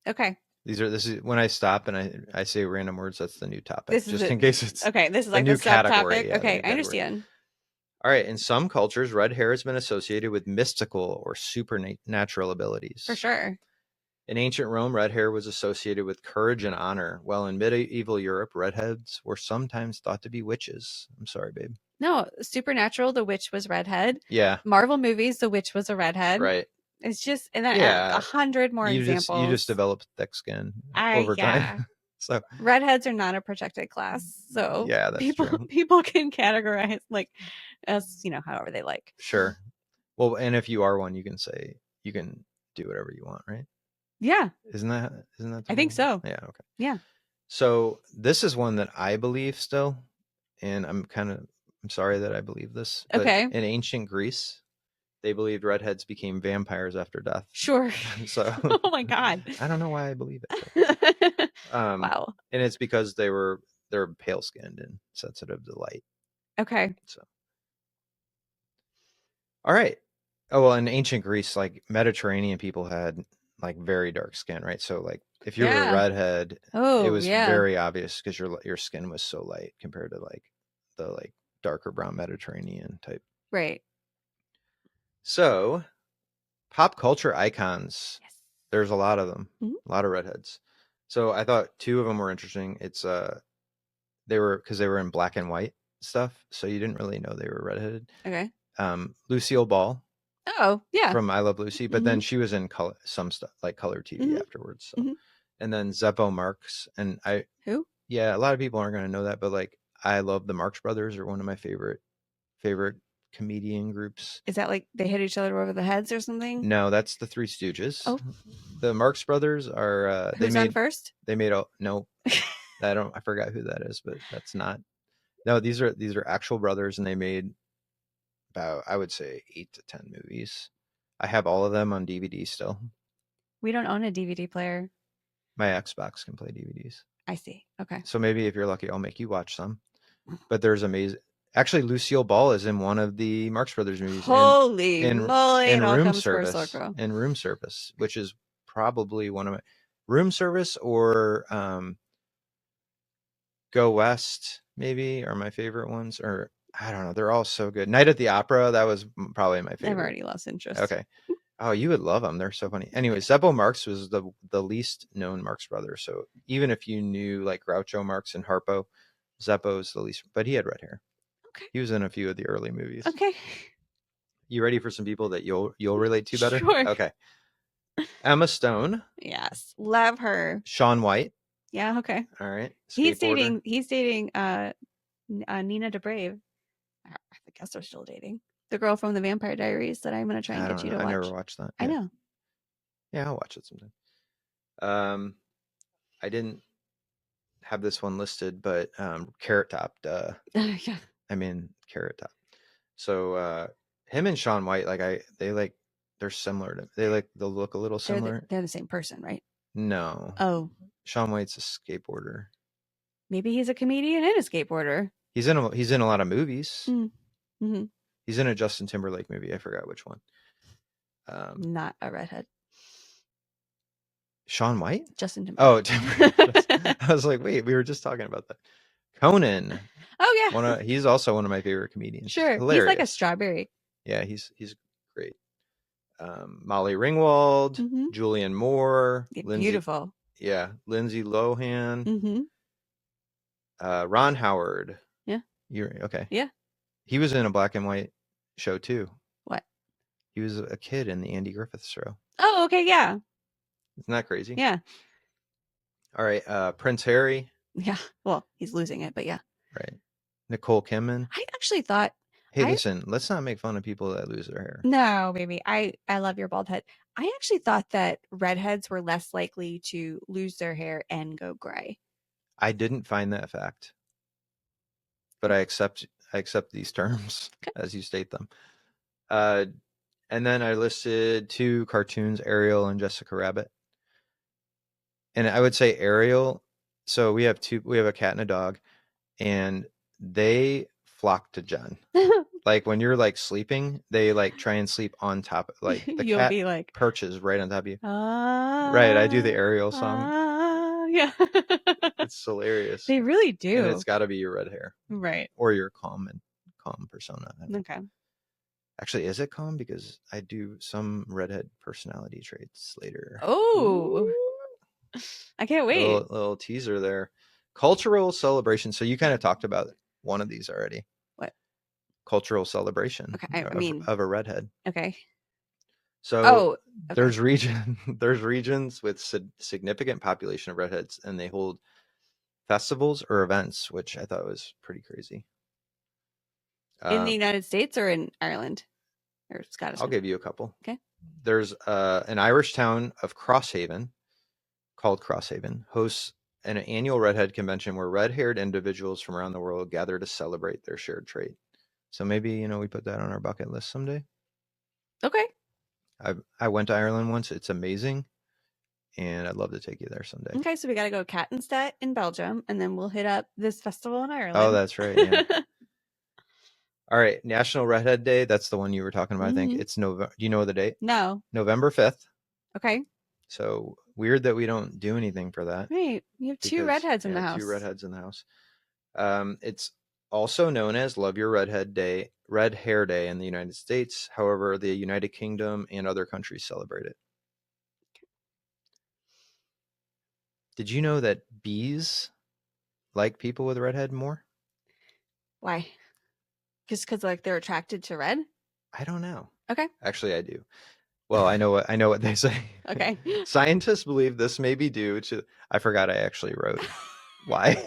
Speaker 1: Okay.
Speaker 2: This is when I stop and I say random words, that's the new topic,
Speaker 1: This is
Speaker 2: just
Speaker 1: it.
Speaker 2: in case it's
Speaker 1: Okay. This is
Speaker 2: the
Speaker 1: like the
Speaker 2: new category.
Speaker 1: subtopic.
Speaker 2: Yeah, the
Speaker 1: Okay.
Speaker 2: new
Speaker 1: I
Speaker 2: category.
Speaker 1: understand.
Speaker 2: All right. In some cultures, red hair has been associated with mystical or supernatural abilities.
Speaker 1: For sure.
Speaker 2: In ancient Rome, red hair was associated with courage and honor, while in medieval Europe, redheads were sometimes thought to be witches. I'm sorry, babe.
Speaker 1: No, Supernatural, the witch was redhead.
Speaker 2: Yeah.
Speaker 1: Marvel movies, the witch was a redhead.
Speaker 2: Right.
Speaker 1: It's just, and then
Speaker 2: Yeah.
Speaker 1: 100 more
Speaker 2: You
Speaker 1: examples.
Speaker 2: just develop thick skin over
Speaker 1: Yeah.
Speaker 2: time. So
Speaker 1: redheads are not a protected class. So
Speaker 2: yeah, that's true.
Speaker 1: people can categorize like as, however they like.
Speaker 2: Sure. Well, and if you are one, you can say you can do whatever you want, right?
Speaker 1: Yeah.
Speaker 2: Isn't that the
Speaker 1: I think
Speaker 2: rule?
Speaker 1: so.
Speaker 2: Yeah, okay.
Speaker 1: Yeah.
Speaker 2: So this is one that I believe still, and I'm sorry that I believe this, but
Speaker 1: Okay.
Speaker 2: in ancient Greece, they believed redheads became vampires after death.
Speaker 1: Sure.
Speaker 2: So
Speaker 1: Oh my God.
Speaker 2: I don't know why I believe it. But,
Speaker 1: wow.
Speaker 2: And it's because they're pale skinned and sensitive to light.
Speaker 1: Okay.
Speaker 2: So all right. Oh well, in ancient Greece, like Mediterranean people had like very dark skin, right? So like if you were a
Speaker 1: Yeah.
Speaker 2: redhead, it
Speaker 1: Oh,
Speaker 2: was
Speaker 1: yeah.
Speaker 2: very obvious because your skin was so light compared to like the darker brown Mediterranean type.
Speaker 1: Right.
Speaker 2: So pop culture icons.
Speaker 1: Yes.
Speaker 2: There's a lot of them,
Speaker 1: Mhm.
Speaker 2: a lot of redheads. So I thought two of them were interesting. It's they were in black and white stuff, so you didn't really know they were redheaded.
Speaker 1: Okay.
Speaker 2: Lucille Ball
Speaker 1: Oh, yeah.
Speaker 2: from I Love Lucy, but
Speaker 1: Mm-hmm.
Speaker 2: then she was in some stuff like color TV
Speaker 1: Mm-hmm.
Speaker 2: afterwards. So,
Speaker 1: Mm-hmm.
Speaker 2: and then Zeppo Marx, and
Speaker 1: Who?
Speaker 2: a lot of people aren't going to know that, but like I love the Marx Brothers are one of my favorite comedian groups.
Speaker 1: Is that like they hit each other over the heads or something?
Speaker 2: No, that's the Three Stooges.
Speaker 1: Oh,
Speaker 2: The Marx Brothers are
Speaker 1: who's on first?
Speaker 2: they made a no. I forgot who that is, but that's not. No, these are actual brothers, and they made about I would say 8 to 10 movies. I have all of them on DVD still.
Speaker 1: We don't own a DVD player.
Speaker 2: My Xbox can play DVDs.
Speaker 1: I see. Okay.
Speaker 2: So maybe if you're lucky, I'll make you watch some. But there's amazing. Actually, Lucille Ball is in one of the Marx Brothers movies.
Speaker 1: Holy moly!
Speaker 2: In
Speaker 1: It all
Speaker 2: Room
Speaker 1: comes full
Speaker 2: Service.
Speaker 1: circle.
Speaker 2: In Room Service, which is probably one of my Room Service or Go West maybe are my favorite ones. Or I don't know. They're all so good. Night at the Opera, that was probably my favorite.
Speaker 1: I've already lost interest.
Speaker 2: Okay. Oh, you would love them. They're so funny. Anyway, Zeppo Marx was the least known Marx brother. So even if you knew like Groucho Marx and Harpo, Zeppo's the least. But he had red hair.
Speaker 1: Okay.
Speaker 2: He was in a few of the early movies.
Speaker 1: Okay.
Speaker 2: You ready for some people that you'll relate to better?
Speaker 1: Sure.
Speaker 2: Okay. Emma Stone.
Speaker 1: Yes, love her.
Speaker 2: Shaun White.
Speaker 1: Yeah. Okay.
Speaker 2: All right.
Speaker 1: He's
Speaker 2: Skateboarder.
Speaker 1: dating Nina Dobrev. I guess they're still dating. The girl from the Vampire Diaries that I'm going to try and get you to watch.
Speaker 2: I never watched that.
Speaker 1: Yeah. I know.
Speaker 2: Yeah, I'll watch it sometime. I didn't have this one listed, but Carrot Top. Duh.
Speaker 1: Yeah.
Speaker 2: I mean Carrot Top. So him and Shaun White, they're similar. They'll look a little similar.
Speaker 1: They're the same person, right?
Speaker 2: No.
Speaker 1: Oh.
Speaker 2: Shaun White's a skateboarder.
Speaker 1: Maybe he's a comedian and a skateboarder.
Speaker 2: He's in a lot of movies.
Speaker 1: Mm-hmm.
Speaker 2: He's in a Justin Timberlake movie. I forgot which one.
Speaker 1: Not a redhead.
Speaker 2: Shaun White?
Speaker 1: Justin
Speaker 2: Oh,
Speaker 1: Timberlake.
Speaker 2: I was like, wait, we were just talking about that. Conan.
Speaker 1: Oh yeah.
Speaker 2: He's also one of my favorite comedians. He's
Speaker 1: Sure. He's like a
Speaker 2: hilarious.
Speaker 1: strawberry.
Speaker 2: Yeah, he's great. Molly Ringwald,
Speaker 1: Mm-hmm.
Speaker 2: Julianne Moore,
Speaker 1: Yeah, beautiful.
Speaker 2: Lindsay Lohan,
Speaker 1: Mm-hmm.
Speaker 2: Ron Howard.
Speaker 1: Yeah.
Speaker 2: You're okay.
Speaker 1: Yeah.
Speaker 2: He was in a black and white show too.
Speaker 1: What?
Speaker 2: He was a kid in the Andy Griffith Show.
Speaker 1: Oh, okay, yeah.
Speaker 2: Isn't that crazy?
Speaker 1: Yeah.
Speaker 2: All right, Prince Harry.
Speaker 1: Yeah. Well, he's losing it, but yeah.
Speaker 2: Right. Nicole Kidman.
Speaker 1: I actually thought
Speaker 2: Hey,
Speaker 1: I
Speaker 2: listen, let's not make fun of people that lose their hair.
Speaker 1: no, baby. I love your bald head. I actually thought that redheads were less likely to lose their hair and go gray.
Speaker 2: I didn't find that fact, but I accept these terms
Speaker 1: Okay.
Speaker 2: as you state them. And then I listed 2 cartoons, Ariel and Jessica Rabbit. And I would say Ariel. So we have a cat and a dog, and they flock to Jen. Like when you're like sleeping, they like try and sleep on top. Like the
Speaker 1: You'll
Speaker 2: cat
Speaker 1: be like,
Speaker 2: perches right on top of you. Right. I do the Ariel song.
Speaker 1: Yeah.
Speaker 2: It's hilarious.
Speaker 1: They really
Speaker 2: And
Speaker 1: do.
Speaker 2: it's got to be your red hair.
Speaker 1: Right.
Speaker 2: Or your calm persona.
Speaker 1: Okay.
Speaker 2: Actually, is it calm? Because I do some redhead personality traits later.
Speaker 1: Oh,
Speaker 2: Ooh.
Speaker 1: I can't wait.
Speaker 2: Little teaser there. Cultural celebration. So you kind of talked about one of these already.
Speaker 1: What?
Speaker 2: Cultural celebration.
Speaker 1: Okay. I mean,
Speaker 2: of a redhead.
Speaker 1: okay.
Speaker 2: So
Speaker 1: okay.
Speaker 2: there's regions with significant population of redheads, and they hold festivals or events, which I thought was pretty crazy.
Speaker 1: In the United States or in Ireland or Scotland?
Speaker 2: I'll give you a couple.
Speaker 1: Okay.
Speaker 2: There's an Irish town of Crosshaven called Crosshaven hosts an annual redhead convention where red-haired individuals from around the world gather to celebrate their shared trait. So maybe, we put that on our bucket list someday.
Speaker 1: Okay.
Speaker 2: I went to Ireland once. It's amazing. And I'd love to take you there someday.
Speaker 1: Okay, so we got to go Kattenstedt in Belgium, and then we'll hit up this festival in Ireland.
Speaker 2: Oh, that's right. Yeah. All right. National Redhead Day. That's the one you were talking about, I think. It's November. Do you know the date?
Speaker 1: No.
Speaker 2: November 5th.
Speaker 1: Okay.
Speaker 2: So weird that we don't do anything for that.
Speaker 1: Right. You have 2 redheads in the house.
Speaker 2: 2 redheads in the house. It's also known as Love Your Redhead Day, Red Hair Day in the United States. However, the United Kingdom and other countries celebrate it. Did you know that bees like people with redhead more?
Speaker 1: Why? Just because like they're attracted to red?
Speaker 2: I don't know.
Speaker 1: Okay.
Speaker 2: Actually, I do. Well, I know what they say.
Speaker 1: Okay.
Speaker 2: Scientists believe this may be due to. I forgot I actually wrote why.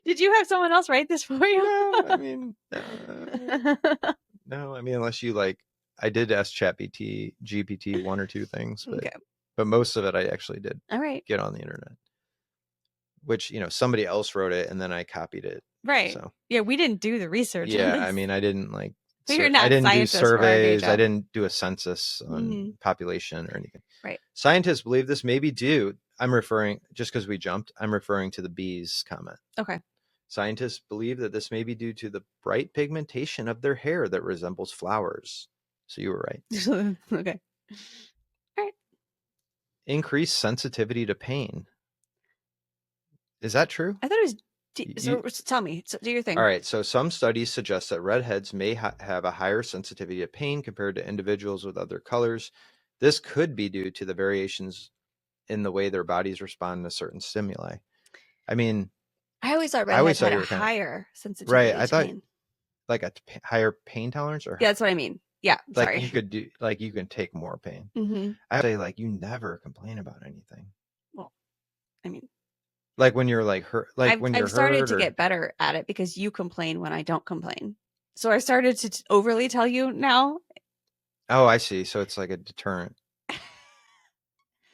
Speaker 1: Did you have someone else write this for you?
Speaker 2: No, I mean, no. I mean, unless you like, I did ask GPT 1 or 2 things, but most of it I actually did.
Speaker 1: All right.
Speaker 2: Get on the internet, which somebody else wrote it and then I copied it.
Speaker 1: Right.
Speaker 2: So
Speaker 1: yeah, we didn't do the research.
Speaker 2: Yeah, I mean, I didn't like.
Speaker 1: You're not
Speaker 2: I didn't do surveys.
Speaker 1: I
Speaker 2: I didn't do a census on population or anything.
Speaker 1: Right.
Speaker 2: Scientists believe this may be due. I'm referring just because we jumped. I'm referring to the bees comment.
Speaker 1: Okay.
Speaker 2: Scientists believe that this may be due to the bright pigmentation of their hair that resembles flowers. So you were right.
Speaker 1: Okay. All right.
Speaker 2: Increased sensitivity to pain. Is that true?
Speaker 1: I thought it was. So tell me. Do your thing.
Speaker 2: All right. So some studies suggest that redheads may have a higher sensitivity to pain compared to individuals with other colors. This could be due to the variations in the way their bodies respond to certain stimuli. I mean,
Speaker 1: I always thought redheads had a higher sensitivity to pain.
Speaker 2: Like a higher pain tolerance, or
Speaker 1: yeah, that's what I mean. Yeah, sorry.
Speaker 2: Like you could do, like you can take more pain. I would say, like, you never complain about anything.
Speaker 1: Well, I mean,
Speaker 2: like when you're like hurt, like when you're hurt. I've
Speaker 1: started to get better at it because you complain when I don't complain. So I started to overly tell you now.
Speaker 2: Oh, I see. So it's like a deterrent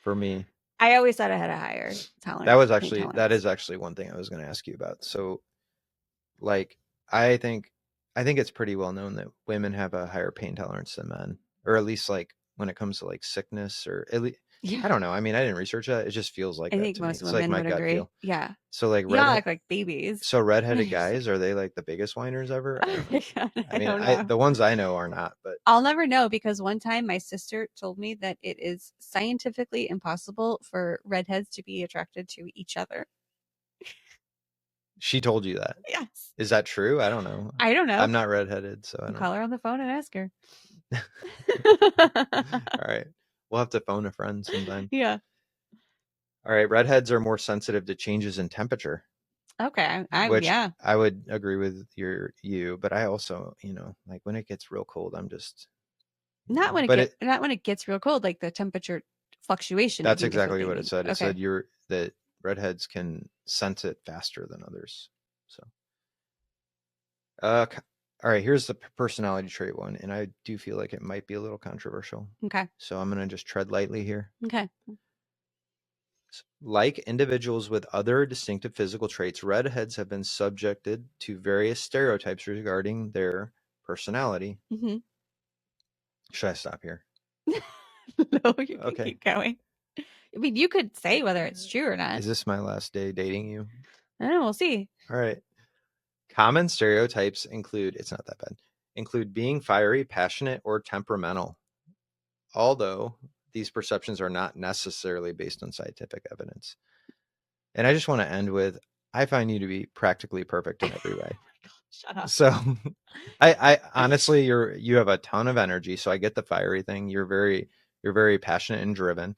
Speaker 2: for me.
Speaker 1: I always thought I had a higher tolerance.
Speaker 2: That is actually one thing I was going to ask you about. So, like, I think it's pretty well known that women have a higher pain tolerance than men, or at least like when it comes to like sickness, or at least
Speaker 1: Yeah.
Speaker 2: I don't know. I mean, I didn't research that. It just feels like
Speaker 1: I
Speaker 2: that
Speaker 1: think
Speaker 2: to me.
Speaker 1: most
Speaker 2: It's like
Speaker 1: women
Speaker 2: my
Speaker 1: would
Speaker 2: gut
Speaker 1: agree.
Speaker 2: feel.
Speaker 1: Yeah.
Speaker 2: So like
Speaker 1: Y'all act like babies.
Speaker 2: redheaded guys, are they like the biggest whiners ever? I
Speaker 1: Oh
Speaker 2: don't know.
Speaker 1: my God,
Speaker 2: I
Speaker 1: I
Speaker 2: mean,
Speaker 1: don't know.
Speaker 2: the ones I know are not, but
Speaker 1: I'll never know because one time my sister told me that it is scientifically impossible for redheads to be attracted to each other.
Speaker 2: she told you that.
Speaker 1: Yes.
Speaker 2: Is that true? I don't know.
Speaker 1: I don't know.
Speaker 2: I'm not redheaded, so I don't.
Speaker 1: Call her on the phone and ask her.
Speaker 2: All right. We'll have to phone a friend sometime.
Speaker 1: Yeah.
Speaker 2: All right. Redheads are more sensitive to changes in temperature,
Speaker 1: Okay.
Speaker 2: which
Speaker 1: Yeah.
Speaker 2: I would agree with you, but I also, like when it gets real cold, I'm just, but
Speaker 1: Not when it gets real cold, like the temperature fluctuation, I
Speaker 2: that's
Speaker 1: think is what
Speaker 2: exactly
Speaker 1: they
Speaker 2: what it
Speaker 1: mean.
Speaker 2: said. It
Speaker 1: Okay.
Speaker 2: said that redheads can sense it faster than others. So, all right, here's the personality trait one, and I do feel like it might be a little controversial.
Speaker 1: Okay.
Speaker 2: So I'm going to just tread lightly here.
Speaker 1: Okay.
Speaker 2: Like individuals with other distinctive physical traits, redheads have been subjected to various stereotypes regarding their personality.
Speaker 1: Mm-hmm.
Speaker 2: Should I stop here?
Speaker 1: No, you can
Speaker 2: Okay.
Speaker 1: keep going. I mean, you could say whether it's true or not.
Speaker 2: Is this my last day dating you?
Speaker 1: I don't know. We'll see.
Speaker 2: All right. Common stereotypes it's not that bad, include being fiery, passionate, or temperamental, although these perceptions are not necessarily based on scientific evidence. And I just want to end with, I find you to be practically perfect in every way.
Speaker 1: Shut up.
Speaker 2: So I honestly, you have a ton of energy. So I get the fiery thing. You're very passionate and driven.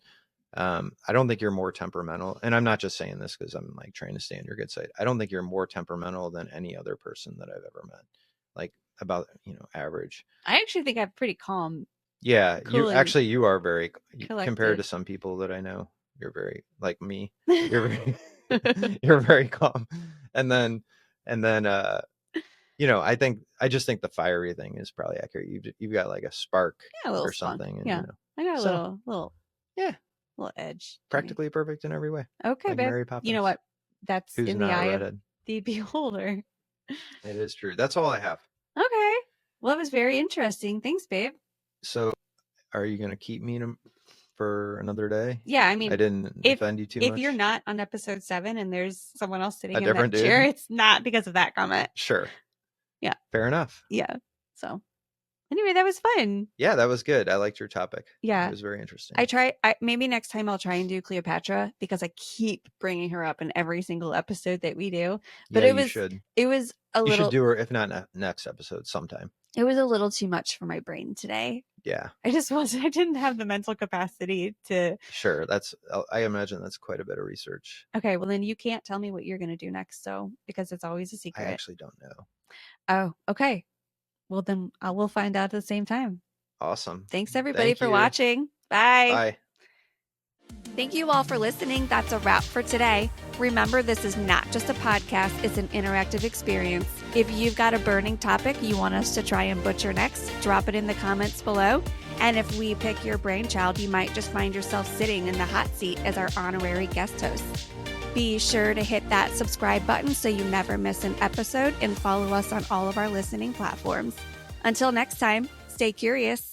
Speaker 2: I don't think you're more temperamental, and I'm not just saying this because I'm like trying to stay on your good side. I don't think you're more temperamental than any other person that I've ever met. Like about, average.
Speaker 1: I actually think I'm pretty calm.
Speaker 2: Yeah,
Speaker 1: Cool and
Speaker 2: you are very compared to
Speaker 1: collected.
Speaker 2: some people that I know. You're very like me. You're very you're very calm. And then I just think the fiery thing is probably accurate. You've got like a spark
Speaker 1: Yeah, a little
Speaker 2: or
Speaker 1: spunk.
Speaker 2: something, and
Speaker 1: Yeah. I got a
Speaker 2: so yeah,
Speaker 1: little edge to me.
Speaker 2: practically perfect in every way,
Speaker 1: Okay,
Speaker 2: like
Speaker 1: babe.
Speaker 2: Mary
Speaker 1: You know
Speaker 2: Poppins.
Speaker 1: what? That's
Speaker 2: Who's
Speaker 1: in the
Speaker 2: not a
Speaker 1: eye of
Speaker 2: redhead?
Speaker 1: the beholder.
Speaker 2: It is true. That's all I have.
Speaker 1: Okay. Well, it was very interesting. Thanks, babe.
Speaker 2: So, are you going to keep me for another day?
Speaker 1: Yeah, I
Speaker 2: I
Speaker 1: mean,
Speaker 2: didn't offend you too
Speaker 1: if you're
Speaker 2: much.
Speaker 1: not on episode 7 and there's someone else
Speaker 2: A
Speaker 1: sitting in that
Speaker 2: different
Speaker 1: chair,
Speaker 2: dude?
Speaker 1: it's not because of that comment.
Speaker 2: Sure.
Speaker 1: Yeah.
Speaker 2: Fair enough.
Speaker 1: Yeah. So, anyway, that was fun.
Speaker 2: Yeah, that was good. I liked your topic.
Speaker 1: Yeah.
Speaker 2: It was very interesting.
Speaker 1: Maybe next time I'll try and do Cleopatra because I keep bringing her up in every single episode that we do. But
Speaker 2: yeah, you should.
Speaker 1: It was a
Speaker 2: You
Speaker 1: little.
Speaker 2: should do her, if not next episode, sometime.
Speaker 1: It was a little too much for my brain today.
Speaker 2: Yeah.
Speaker 1: I didn't have the mental capacity to.
Speaker 2: Sure. I imagine that's quite a bit of research.
Speaker 1: Okay, well then you can't tell me what you're going to do next, because it's always a
Speaker 2: I
Speaker 1: secret.
Speaker 2: actually don't know.
Speaker 1: Oh, okay. Well then we'll find out at the same time.
Speaker 2: Awesome.
Speaker 1: Thanks everybody for watching. Bye.
Speaker 2: Bye.
Speaker 1: Thank you all for listening. That's a wrap for today. Remember, this is not just a podcast, it's an interactive experience. If you've got a burning topic you want us to try and butcher next, drop it in the comments below. And if we pick your brainchild, you might just find yourself sitting in the hot seat as our honorary guest host. Be sure to hit that subscribe button so you never miss an episode, and follow us on all of our listening platforms. Until next time, stay curious.